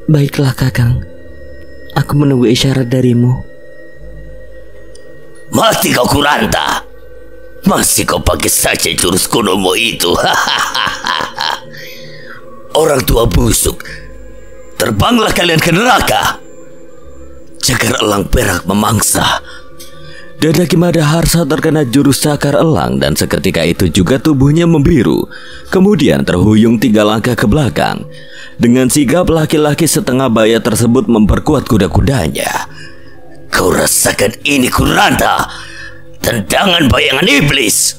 Baiklah, Kakang. Aku menunggu isyarat darimu. Mati kau Kuranta. Masih kau pakai saja jurus kunomu itu. Orang tua busuk. Terbanglah kalian ke neraka. Cakar elang perak memangsa. Dada Ki Madaharsa terkena jurus cakar elang dan seketika itu juga tubuhnya membiru. Kemudian terhuyung 3 langkah ke belakang. Dengan sigap laki-laki setengah baya tersebut memperkuat kuda-kudanya. Kau rasakan ini Kuranta. Tendangan bayangan iblis.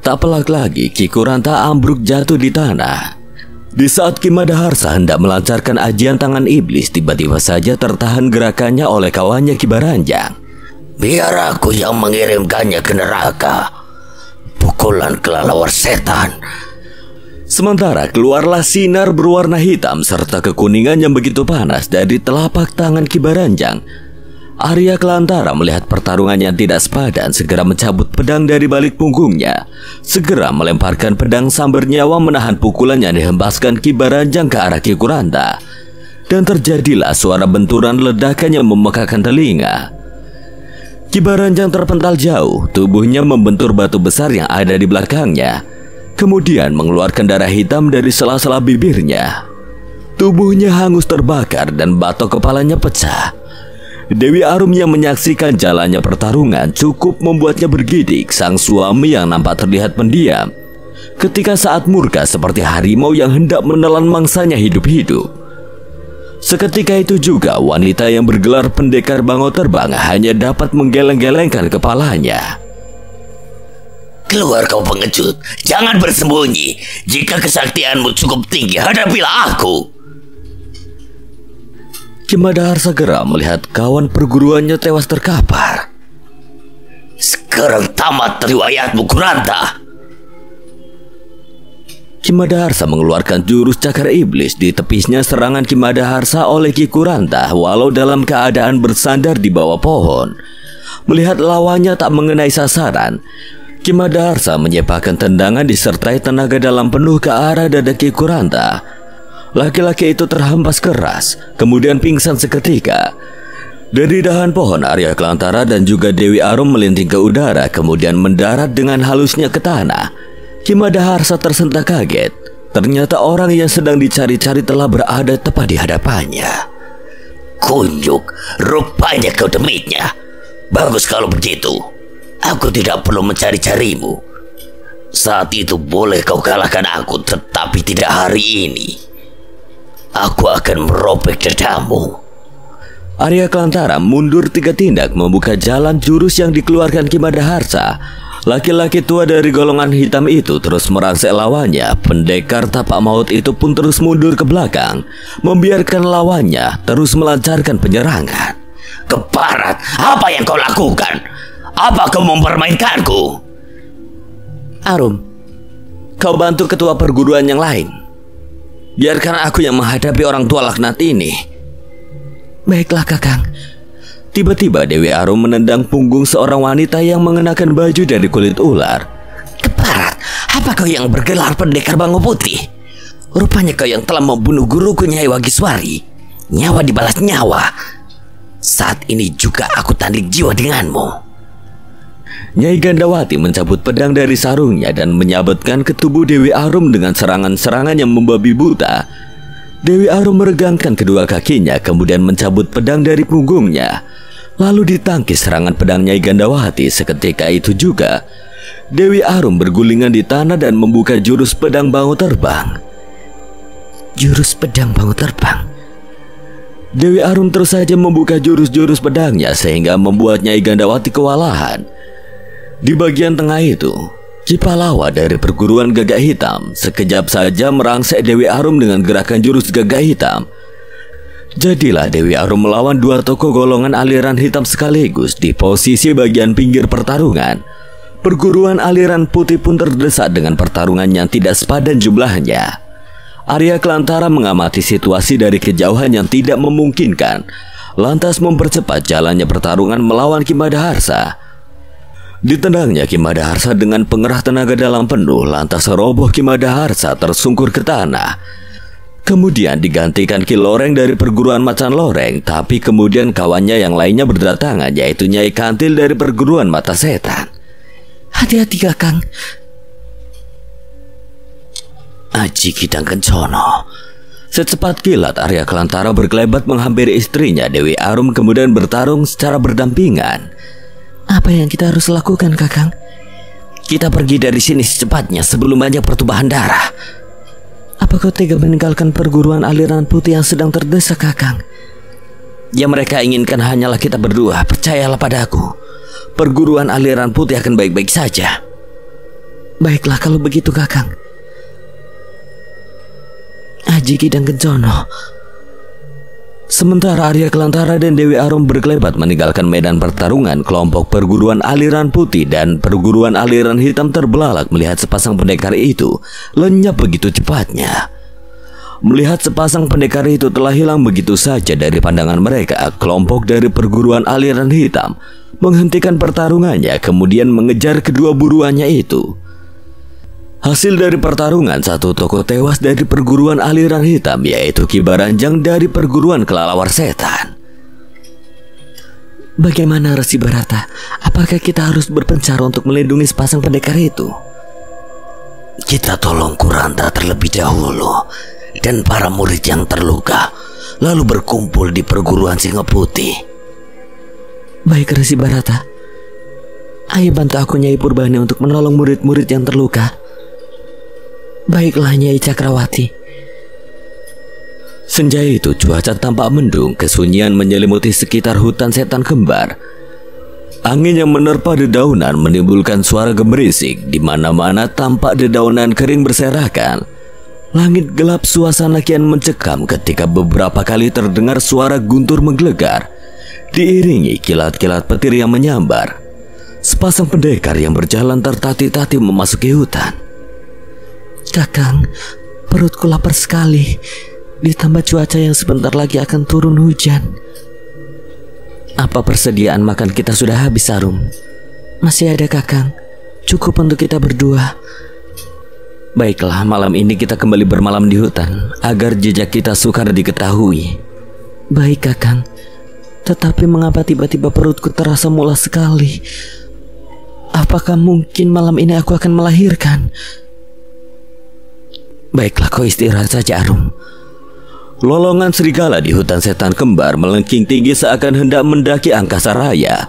Tak pelak lagi Ki Kuranta ambruk jatuh di tanah. Di saat Ki Madaharsa hendak melancarkan ajian tangan iblis, tiba-tiba saja tertahan gerakannya oleh kawannya Ki Baranjang. Biar aku yang mengirimkannya ke neraka. Pukulan kelelawar setan. Sementara keluarlah sinar berwarna hitam serta kekuningan yang begitu panas dari telapak tangan Ki Baranjang. Arya Kelantara melihat pertarungan yang tidak sepadan, segera mencabut pedang dari balik punggungnya. Segera melemparkan pedang sambar nyawa menahan pukulan yang dihembaskan Ki Baranjang ke arah Ki Kuranta. Dan terjadilah suara benturan ledakan yang memekakan telinga. Ki Baranjang terpental jauh, tubuhnya membentur batu besar yang ada di belakangnya. Kemudian mengeluarkan darah hitam dari sela-sela bibirnya. Tubuhnya hangus terbakar dan batok kepalanya pecah. Dewi Arum yang menyaksikan jalannya pertarungan cukup membuatnya bergidik. Sang suami yang nampak terlihat pendiam ketika saat murka seperti harimau yang hendak menelan mangsanya hidup-hidup. Seketika itu juga wanita yang bergelar pendekar Bango Terbang hanya dapat menggeleng-gelengkan kepalanya. Keluar kau pengecut. Jangan bersembunyi. Jika kesaktianmu cukup tinggi, hadapilah aku. Ki Madaharsa segera melihat kawan perguruannya tewas terkapar. Sekarang tamat riwayatmu Kuranta. Ki Madaharsa mengeluarkan jurus cakar iblis. Ditepisnya serangan Ki Madaharsa oleh Ki Kuranta walau dalam keadaan bersandar di bawah pohon. Melihat lawannya tak mengenai sasaran, Ki Madaharsa menyepakkan tendangan disertai tenaga dalam penuh ke arah dada Ki Kuranta. Laki-laki itu terhempas keras, kemudian pingsan seketika. Dari dahan pohon, Arya Kelantara dan juga Dewi Arum melinting ke udara, kemudian mendarat dengan halusnya ke tanah. Ki Madaharsa tersentak kaget. Ternyata orang yang sedang dicari-cari telah berada tepat di hadapannya. Kunyuk, rupanya kau demitnya. Bagus kalau begitu. Aku tidak perlu mencari-carimu. Saat itu boleh kau kalahkan aku, tetapi tidak hari ini. Aku akan merobek dadamu. Arya Kelantara mundur 3 tindak membuka jalan jurus yang dikeluarkan Ki Madaharsa. Laki-laki tua dari golongan hitam itu terus merangsek lawannya. Pendekar tapak maut itu pun terus mundur ke belakang, membiarkan lawannya terus melancarkan penyerangan. Keparat, apa yang kau lakukan? Apa kau mempermainkanku? Arum, kau bantu ketua perguruan yang lain. Biarkan aku yang menghadapi orang tua laknat ini. Baiklah Kakang. Tiba-tiba Dewi Arum menendang punggung seorang wanita yang mengenakan baju dari kulit ular. Keparat, apa kau yang bergelar pendekar Bango Putih? Rupanya kau yang telah membunuh guruku Nyai Wagiswari. Nyawa dibalas nyawa. Saat ini juga aku tanding jiwa denganmu. Nyai Gandawati mencabut pedang dari sarungnya dan menyabetkan ke tubuh Dewi Arum dengan serangan-serangan yang membabi buta. Dewi Arum meregangkan kedua kakinya, kemudian mencabut pedang dari punggungnya. Lalu ditangkis serangan pedang Nyai Gandawati. Seketika itu juga Dewi Arum bergulingan di tanah dan membuka jurus pedang Bango Terbang. Jurus pedang Bango Terbang. Dewi Arum terus saja membuka jurus-jurus pedangnya sehingga membuat Nyai Gandawati kewalahan. Di bagian tengah itu, Ki Palawa dari perguruan Gagak Hitam sekejap saja merangsek Dewi Arum dengan gerakan jurus Gagak Hitam. Jadilah Dewi Arum melawan 2 tokoh golongan aliran hitam sekaligus di posisi bagian pinggir pertarungan. Perguruan aliran putih pun terdesak dengan pertarungan yang tidak sepadan jumlahnya. Arya Kelantara mengamati situasi dari kejauhan yang tidak memungkinkan, lantas mempercepat jalannya pertarungan melawan Ki Madaharsa. Ditendangnya Ki Madaharsa dengan pengerah tenaga dalam penuh, lantas roboh Ki Madaharsa tersungkur ke tanah. Kemudian digantikan Ki Loreng dari perguruan Macan Loreng, tapi kemudian kawannya yang lainnya berdatangan, yaitu Nyai Kantil dari perguruan Mata Setan. Hati-hati Kakang. Aji Kidang Kencono. Secepat kilat Arya Kelantara berkelebat menghampiri istrinya Dewi Arum, kemudian bertarung secara berdampingan. Apa yang kita harus lakukan, Kakang? Kita pergi dari sini secepatnya sebelum banyak pertumpahan darah. Apa kau tega meninggalkan perguruan aliran putih yang sedang terdesak, Kakang? Yang mereka inginkan hanyalah kita berdua. Percayalah padaku. Perguruan aliran putih akan baik-baik saja. Baiklah kalau begitu, Kakang. Aji Kidang Kencono. Sementara Arya Kelantara dan Dewi Arum berkelebat meninggalkan medan pertarungan, kelompok perguruan aliran putih dan perguruan aliran hitam terbelalak melihat sepasang pendekar itu lenyap begitu cepatnya. Melihat sepasang pendekar itu telah hilang begitu saja dari pandangan mereka, kelompok dari perguruan aliran hitam menghentikan pertarungannya, kemudian mengejar kedua buruannya itu. Hasil dari pertarungan, satu tokoh tewas dari perguruan aliran hitam, yaitu Ki Baranjang dari perguruan Kelelawar Setan. Bagaimana Resi Barata? Apakah kita harus berpencar untuk melindungi sepasang pendekar itu? Kita tolong Kuranta terlebih dahulu dan para murid yang terluka, lalu berkumpul di perguruan Singa Putih. Baik Resi Barata. Ayo bantu aku Nyai Purbani untuk menolong murid-murid yang terluka. Baiklah Nyai Cakrawati. Senja itu cuaca tampak mendung, kesunyian menyelimuti sekitar hutan setan kembar. Angin yang menerpa dedaunan menimbulkan suara gemerisik, di mana-mana tampak dedaunan kering berserakan. Langit gelap, suasana kian mencekam ketika beberapa kali terdengar suara guntur menggelegar, diiringi kilat-kilat petir yang menyambar. Sepasang pendekar yang berjalan tertatih-tatih memasuki hutan. Kakang, perutku lapar sekali. Ditambah cuaca yang sebentar lagi akan turun hujan. Apa persediaan makan kita sudah habis, Arum? Masih ada, Kakang. Cukup untuk kita berdua. Baiklah, malam ini kita kembali bermalam di hutan agar jejak kita sukar diketahui. Baik, Kakang. Tetapi mengapa tiba-tiba perutku terasa mulas sekali? Apakah mungkin malam ini aku akan melahirkan? Baiklah, kau istirahat saja, Arum. Lolongan serigala di hutan setan kembar melengking tinggi seakan hendak mendaki angkasa raya,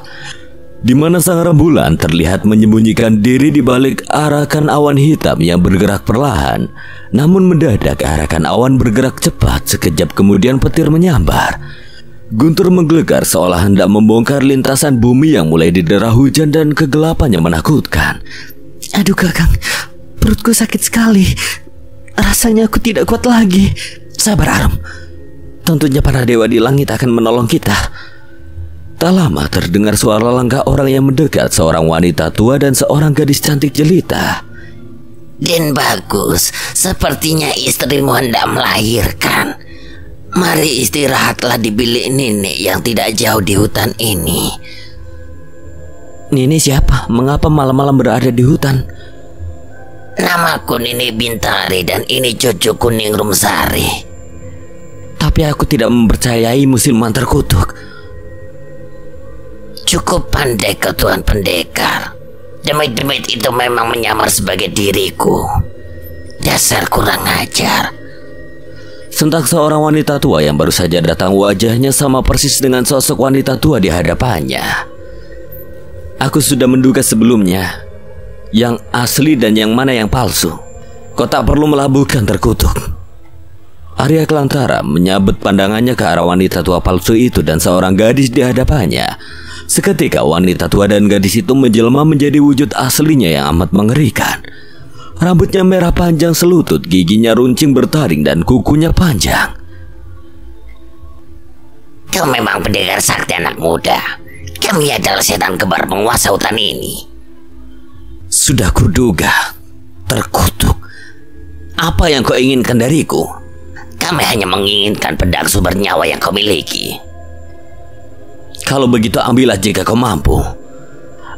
di mana sang rembulan terlihat menyembunyikan diri di balik arakan awan hitam yang bergerak perlahan. Namun mendadak arakan awan bergerak cepat, sekejap kemudian petir menyambar. Guntur menggelegar seolah hendak membongkar lintasan bumi yang mulai didera hujan dan kegelapan yang menakutkan. Aduh Kakang, perutku sakit sekali. Rasanya aku tidak kuat lagi. Sabar Arum, tentunya para dewa di langit akan menolong kita. Tak lama terdengar suara langkah orang yang mendekat, seorang wanita tua dan seorang gadis cantik jelita. Den bagus, sepertinya istrimu hendak melahirkan. Mari istirahatlah di bilik nenek yang tidak jauh di hutan ini. Nenek siapa? Mengapa malam-malam berada di hutan? Namaku Nini Bintari dan ini cucuku Ningrum Sari. Tapi aku tidak mempercayai musilman terkutuk. Cukup pandai kau Tuan Pendekar. Demit-demit itu memang menyamar sebagai diriku. Dasar kurang ajar. Sentak seorang wanita tua yang baru saja datang, wajahnya sama persis dengan sosok wanita tua di hadapannya. Aku sudah menduga sebelumnya yang asli dan yang mana yang palsu. Kau tak perlu melabuhkan terkutuk. Arya Kelantara menyabet pandangannya ke arah wanita tua palsu itu dan seorang gadis di hadapannya. Seketika wanita tua dan gadis itu menjelma menjadi wujud aslinya yang amat mengerikan. Rambutnya merah panjang selutut, giginya runcing bertaring dan kukunya panjang. Kau memang pendekar sakti anak muda. Kami adalah setan kembar penguasa hutan ini. Sudah kuduga, terkutuk. Apa yang kau inginkan dariku? Kami hanya menginginkan pedang sumber nyawa yang kau miliki. Kalau begitu ambillah jika kau mampu.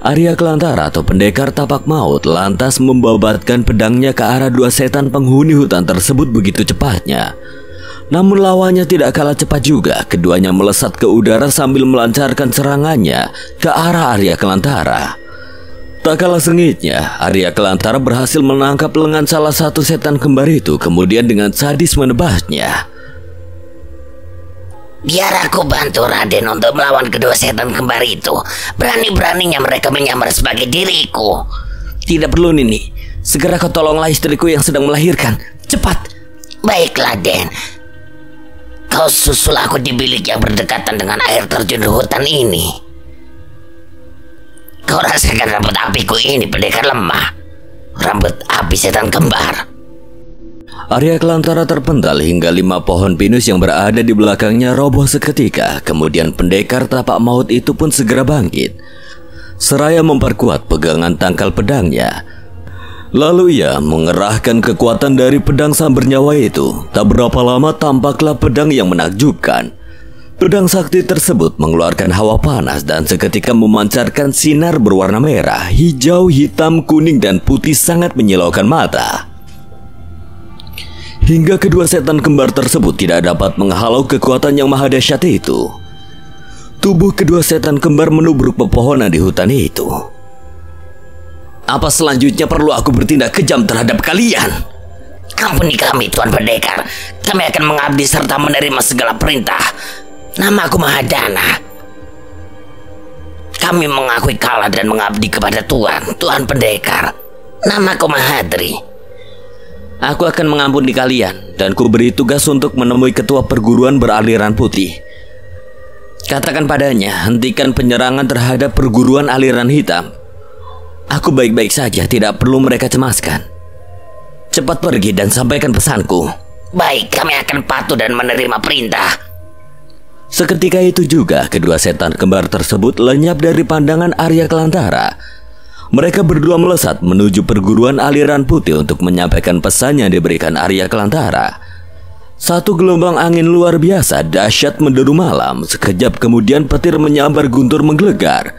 Arya Kelantara atau pendekar tapak maut lantas membabatkan pedangnya ke arah dua setan penghuni hutan tersebut begitu cepatnya. Namun lawannya tidak kalah cepat juga. Keduanya melesat ke udara sambil melancarkan serangannya ke arah Arya Kelantara. Tak kalah sengitnya, Arya Kelantara berhasil menangkap lengan salah satu setan kembar itu, kemudian dengan sadis menebasnya. Biar aku bantu Raden untuk melawan kedua setan kembar itu. Berani-beraninya mereka menyamar sebagai diriku. Tidak perlu, Nini. Segera kau tolonglah istriku yang sedang melahirkan. Cepat. Baiklah, Den. Kau susul aku di bilik yang berdekatan dengan air terjun hutan ini. Kau rasakan rambut apiku ini, pendekar lemah. Rambut api setan kembar. Arya Kelantara terpental hingga 5 pohon pinus yang berada di belakangnya roboh seketika. Kemudian pendekar tapak maut itu pun segera bangkit, seraya memperkuat pegangan tangkal pedangnya. Lalu ia mengerahkan kekuatan dari pedang sang bernyawa itu. Tak berapa lama tampaklah pedang yang menakjubkan. Pedang sakti tersebut mengeluarkan hawa panas dan seketika memancarkan sinar berwarna merah, hijau, hitam, kuning, dan putih sangat menyilaukan mata. Hingga kedua setan kembar tersebut tidak dapat menghalau kekuatan yang maha dahsyat itu. Tubuh kedua setan kembar menubruk pepohonan di hutan itu. Apa selanjutnya perlu aku bertindak kejam terhadap kalian? Ampuni kami, Tuan Pendekar. Kami akan mengabdi serta menerima segala perintah. Nama aku Mahadana. Kami mengakui kalah dan mengabdi kepada Tuan Pendekar. Namaku Mahadri. Aku akan mengampuni kalian dan ku beri tugas untuk menemui ketua perguruan beraliran putih. Katakan padanya, hentikan penyerangan terhadap perguruan aliran hitam. Aku baik-baik saja, tidak perlu mereka cemaskan. Cepat pergi dan sampaikan pesanku. Baik, kami akan patuh dan menerima perintah. Seketika itu juga kedua setan kembar tersebut lenyap dari pandangan Arya Kelantara. Mereka berdua melesat menuju perguruan aliran putih untuk menyampaikan pesan yang diberikan Arya Kelantara. Satu gelombang angin luar biasa dahsyat menderu malam. Sekejap kemudian petir menyambar guntur menggelegar.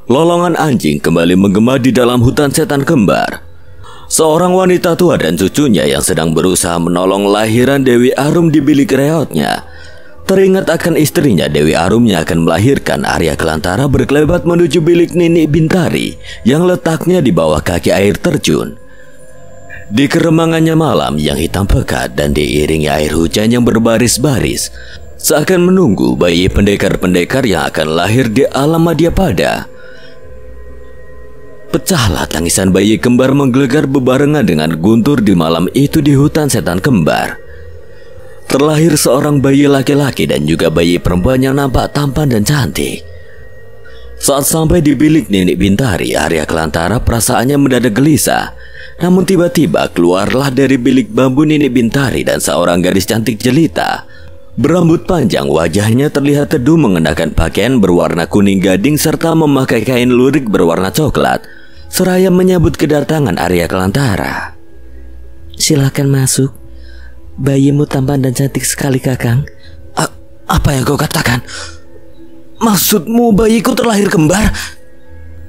Lolongan anjing kembali menggema di dalam hutan setan kembar. Seorang wanita tua dan cucunya yang sedang berusaha menolong lahiran Dewi Arum di bilik reotnya teringat akan istrinya Dewi Arum yang akan melahirkan. Arya Kelantara berkelebat menuju bilik Nini Bintari yang letaknya di bawah kaki air terjun. Di keremangannya malam yang hitam pekat dan diiringi air hujan yang berbaris-baris, seakan menunggu bayi pendekar-pendekar yang akan lahir di alam Madyapada. Pecahlah tangisan bayi kembar menggelegar bebarengan dengan guntur di malam itu di hutan setan kembar. Terlahir seorang bayi laki-laki dan juga bayi perempuan yang nampak tampan dan cantik. Saat sampai di bilik Nini Bintari, Arya Kelantara perasaannya mendadak gelisah. Namun tiba-tiba keluarlah dari bilik bambu Nini Bintari dan seorang gadis cantik jelita. Berambut panjang, wajahnya terlihat teduh mengenakan pakaian berwarna kuning gading serta memakai kain lurik berwarna coklat, seraya menyambut kedatangan Arya Kelantara. Silakan masuk. Bayimu tampan dan cantik sekali, Kakang. Apa yang kau katakan? Maksudmu bayiku terlahir kembar?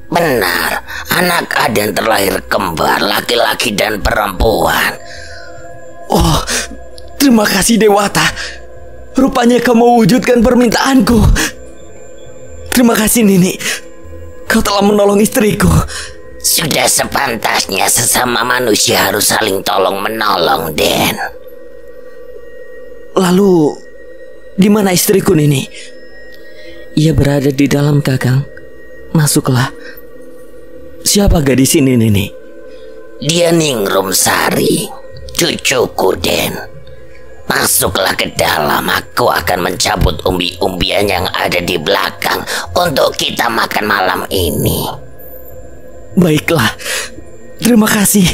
Benar, anak Aden terlahir kembar, laki-laki dan perempuan. Oh, terima kasih Dewata. Rupanya kau mewujudkan permintaanku. Terima kasih Nini. Kau telah menolong istriku. Sudah sepantasnya sesama manusia harus saling tolong-menolong, Den. Lalu, di mana istriku Nini? Ia berada di dalam, Kakang. Masuklah. Siapa gadis ini, Nini? Dia Ningrum Sari, cucuku, Den. Masuklah ke dalam. Aku akan mencabut umbi-umbian yang ada di belakang untuk kita makan malam ini. Baiklah. Terima kasih.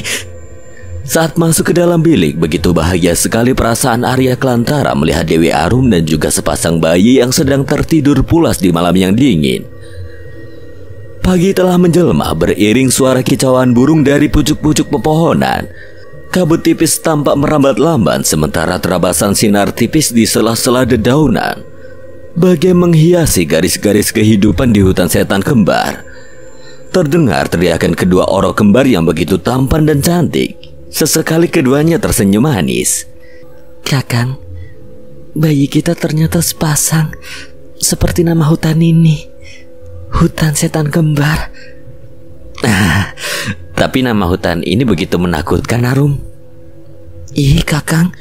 Saat masuk ke dalam bilik, begitu bahagia sekali perasaan Arya Kelantara melihat Dewi Arum dan juga sepasang bayi yang sedang tertidur pulas di malam yang dingin. Pagi telah menjelma beriring suara kicauan burung dari pucuk-pucuk pepohonan. Kabut tipis tampak merambat lamban sementara terabasan sinar tipis di sela-sela dedaunan bagai menghiasi garis-garis kehidupan di hutan setan kembar. terdengar teriakan kedua orang kembar yang begitu tampan dan cantik. Sesekali keduanya tersenyum manis. Kakang, bayi kita ternyata sepasang, seperti nama hutan ini, hutan setan kembar. Tapi nama hutan ini begitu menakutkan, Arum. Ih kakang,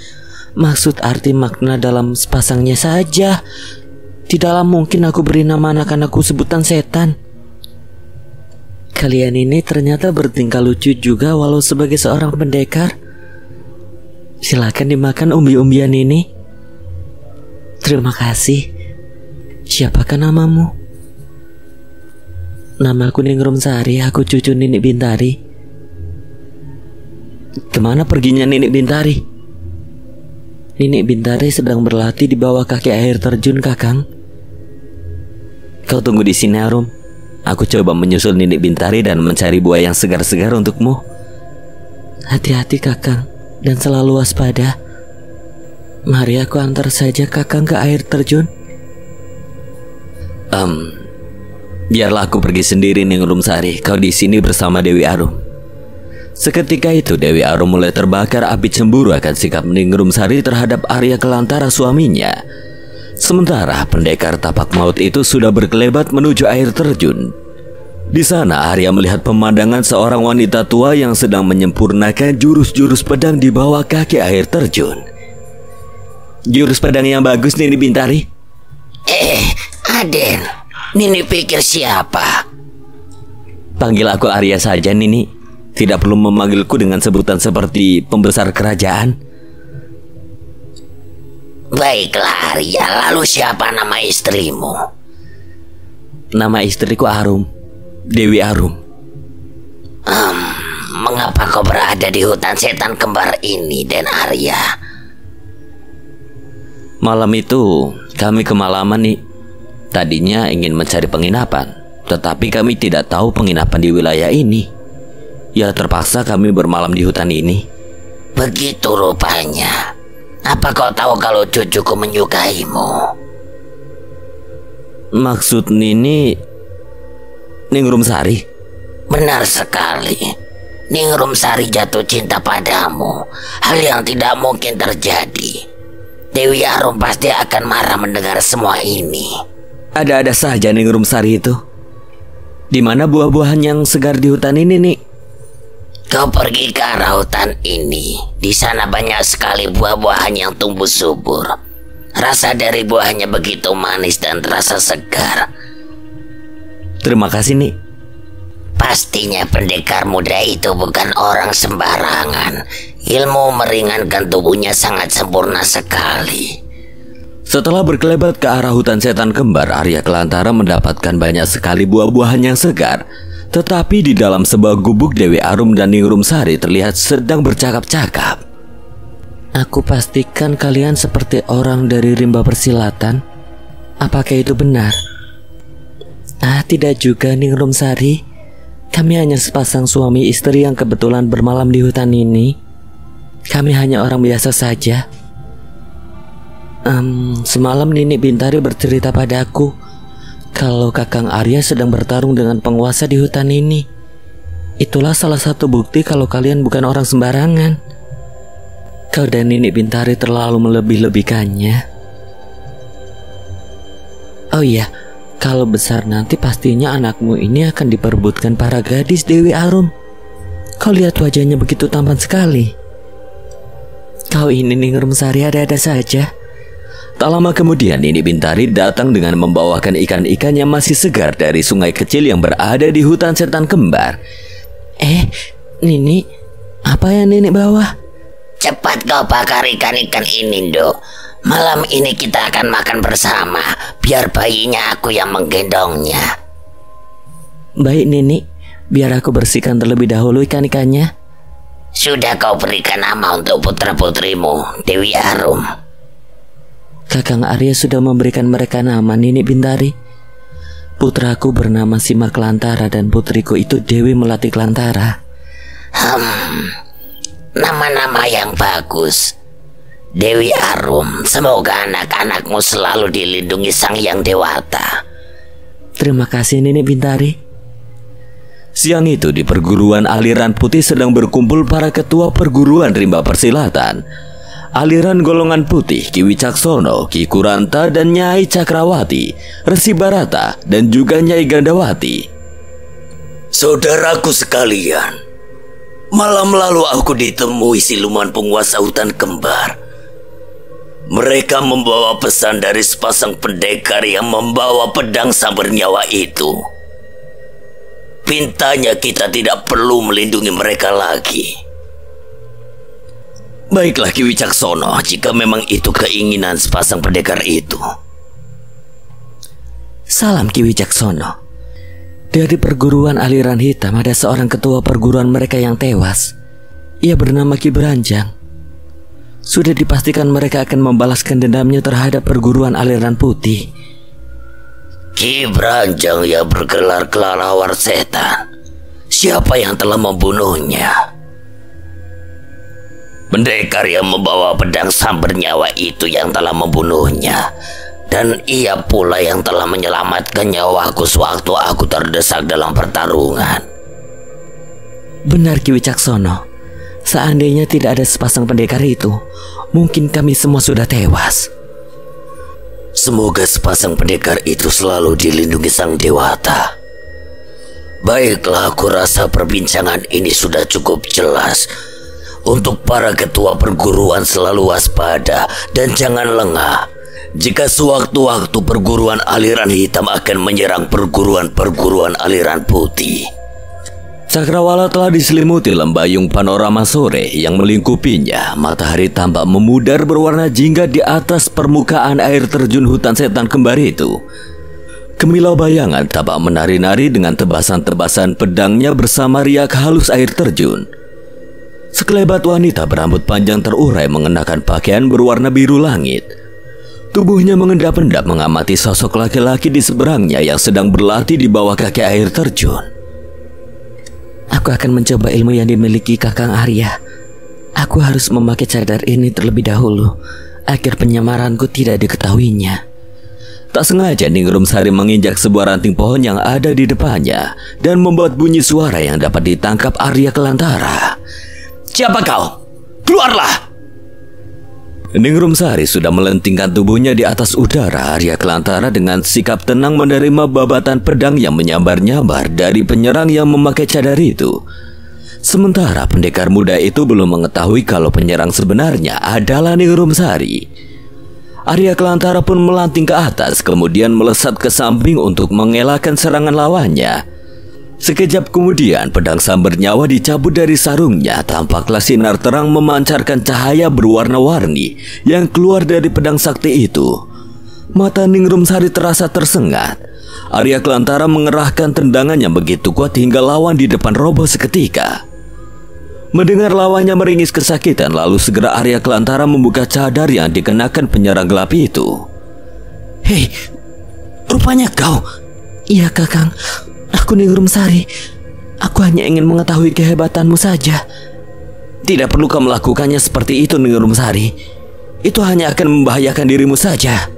maksud arti makna dalam sepasangnya saja. Tidaklah mungkin aku beri nama anak-anakku sebutan setan. Kalian ini ternyata bertingkah lucu juga walau sebagai seorang pendekar. Silakan dimakan umbi-umbian ini. Terima kasih. Siapakah namamu? Namaku Ningrum Sari, aku cucu Ninik Bintari. Kemana perginya Ninik Bintari? Ninik Bintari sedang berlatih di bawah kaki air terjun, kakang. Kau tunggu di sini, Arum. Aku coba menyusul Ninik Bintari dan mencari buah yang segar-segar untukmu. Hati-hati kakang, dan selalu waspada. Mari aku antar saja kakang ke air terjun. Biarlah aku pergi sendiri, Ningrum Sari. Kau di sini bersama Dewi Arum. Seketika itu Dewi Arum mulai terbakar api cemburu akan sikap Ningrum Sari terhadap Arya Kelantara suaminya. Sementara pendekar tapak maut itu sudah berkelebat menuju air terjun. Di sana Arya melihat pemandangan seorang wanita tua yang sedang menyempurnakan jurus-jurus pedang di bawah kaki air terjun. Jurus pedang yang bagus, Nini Bintari. Aden, Nini pikir siapa? Panggil aku Arya saja, Nini. Tidak perlu memanggilku dengan sebutan seperti pembesar kerajaan. Baiklah Arya, lalu siapa nama istrimu? Nama istriku Arum, Dewi Arum. Mengapa kau berada di hutan setan kembar ini, Den Arya? Malam itu kami kemalaman nih. Tadinya ingin mencari penginapan, tetapi kami tidak tahu penginapan di wilayah ini. Ya terpaksa kami bermalam di hutan ini. Begitu rupanya. Apa kau tahu kalau cucuku menyukaimu? Maksud Nini Ningrum Sari? Benar sekali. Ningrum Sari jatuh cinta padamu. Hal yang tidak mungkin terjadi. Dewi Arum pasti akan marah mendengar semua ini. Ada-ada saja Ningrum Sari itu. Di mana buah-buahan yang segar di hutan ini, nih? Kau pergi ke arah hutan ini. Di sana banyak sekali buah-buahan yang tumbuh subur. Rasa dari buahnya begitu manis dan terasa segar. Terima kasih, nih. Pastinya pendekar muda itu bukan orang sembarangan. Ilmu meringankan tubuhnya sangat sempurna sekali. Setelah berkelebat ke arah hutan setan kembar, Arya Kelantara mendapatkan banyak sekali buah-buahan yang segar. Tetapi di dalam sebuah gubuk Dewi Arum dan Ningrum Sari terlihat sedang bercakap-cakap. Aku pastikan kalian seperti orang dari rimba persilatan. Apakah itu benar? Tidak juga, Ningrum Sari. Kami hanya sepasang suami istri yang kebetulan bermalam di hutan ini. Kami hanya orang biasa saja. Semalam Ninik Bintari bercerita padaku kalau Kakang Arya sedang bertarung dengan penguasa di hutan ini. Itulah salah satu bukti kalau kalian bukan orang sembarangan. Kau dan Ninik Bintari terlalu melebih-lebihkannya. Oh iya, kalau besar nanti pastinya anakmu ini akan diperebutkan para gadis Dewi Arum. Kau lihat wajahnya begitu tampan sekali. Kau ini Ningrum Sari ada-ada saja. Tak lama kemudian Ninik Bintari datang dengan membawakan ikan-ikan yang masih segar dari sungai kecil yang berada di hutan setan kembar. Nini, apa yang Nini bawa? Cepat kau bakar ikan-ikan ini, Nduk. Malam ini kita akan makan bersama. Biar bayinya aku yang menggendongnya. Baik Nini, biar aku bersihkan terlebih dahulu ikan-ikannya. Sudah kau berikan nama untuk putra-putrimu, Dewi Arum. Kakang Arya sudah memberikan mereka nama, Ninik Bintari. Putraku bernama Sima Kelantara dan putriku itu Dewi Melati Kelantara. Nama-nama yang bagus. Dewi Arum, semoga anak-anakmu selalu dilindungi Sang Hyang Dewata. Terima kasih Ninik Bintari. Siang itu di perguruan aliran putih sedang berkumpul para ketua perguruan rimba persilatan. Aliran golongan putih Ki Wicaksono, Ki Kuranta, dan Nyai Cakrawati, Resi Barata, dan juga Nyai Gandawati. Saudaraku sekalian, malam lalu aku ditemui siluman penguasa hutan kembar. Mereka membawa pesan dari sepasang pendekar yang membawa pedang sambar nyawa itu. Pintanya kita tidak perlu melindungi mereka lagi. Baiklah Ki Wicaksono, jika memang itu keinginan sepasang pendekar itu. Salam Ki Wicaksono. Dari perguruan aliran hitam ada seorang ketua perguruan mereka yang tewas. Ia bernama Ki Beranjang. Sudah dipastikan mereka akan membalaskan dendamnya terhadap perguruan aliran putih. Ki Beranjang yang bergelar kelelawar setan. Siapa yang telah membunuhnya? Pendekar yang membawa pedang sambar nyawa itu yang telah membunuhnya. Dan ia pula yang telah menyelamatkan nyawaku sewaktu aku terdesak dalam pertarungan. Benar Ki Wicaksono. Seandainya tidak ada sepasang pendekar itu, mungkin kami semua sudah tewas. Semoga sepasang pendekar itu selalu dilindungi Sang Dewata. Baiklah, aku rasa perbincangan ini sudah cukup jelas. Untuk para ketua perguruan selalu waspada dan jangan lengah. Jika sewaktu-waktu perguruan aliran hitam akan menyerang perguruan-perguruan aliran putih. Cakrawala telah diselimuti lembayung panorama sore yang melingkupinya. Matahari tampak memudar berwarna jingga di atas permukaan air terjun hutan setan kembar itu. Kemilau bayangan tampak menari-nari dengan tebasan-tebasan pedangnya bersama riak halus air terjun. Sekelebat wanita berambut panjang terurai mengenakan pakaian berwarna biru langit. Tubuhnya mengendap-endap mengamati sosok laki-laki di seberangnya yang sedang berlatih di bawah kaki air terjun. Aku akan mencoba ilmu yang dimiliki Kakang Arya. Aku harus memakai cadar ini terlebih dahulu agar penyamaranku tidak diketahuinya. Tak sengaja Ningrum Sari menginjak sebuah ranting pohon yang ada di depannya dan membuat bunyi suara yang dapat ditangkap Arya Kelantara. Siapa kau? Keluarlah! Ningrum Sari sudah melentingkan tubuhnya di atas udara. Arya Kelantara dengan sikap tenang menerima babatan pedang yang menyambar-nyambar dari penyerang yang memakai cadar itu. Sementara pendekar muda itu belum mengetahui kalau penyerang sebenarnya adalah Ningrum Sari. Arya Kelantara pun melanting ke atas, kemudian melesat ke samping untuk mengelakkan serangan lawannya. Sekejap kemudian pedang sambar nyawa dicabut dari sarungnya. Tampaklah sinar terang memancarkan cahaya berwarna-warni yang keluar dari pedang sakti itu. Mata Ningrum Sari terasa tersengat. Arya Kelantara mengerahkan tendangan yang begitu kuat hingga lawan di depan roboh seketika. Mendengar lawannya meringis kesakitan, lalu segera Arya Kelantara membuka cadar yang dikenakan penyerang gelap itu. Hei, rupanya kau. Iya Kakang, aku Ningrum Sari. Aku hanya ingin mengetahui kehebatanmu saja. Tidak perlu kau melakukannya seperti itu Ningrum Sari. Itu hanya akan membahayakan dirimu saja.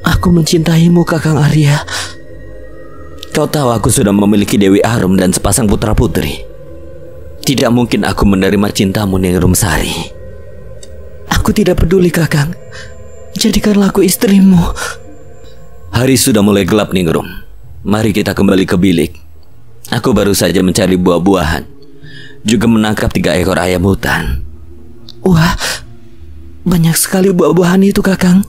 Aku mencintaimu Kakang Arya. Kau tahu aku sudah memiliki Dewi Arum dan sepasang putra-putri. Tidak mungkin aku menerima cintamu Ningrum Sari. Aku tidak peduli Kakang. Jadikanlah aku istrimu. Hari sudah mulai gelap Ningrum. Mari kita kembali ke bilik. Aku baru saja mencari buah-buahan, juga menangkap 3 ekor ayam hutan. Wah, banyak sekali buah-buahan itu Kakang.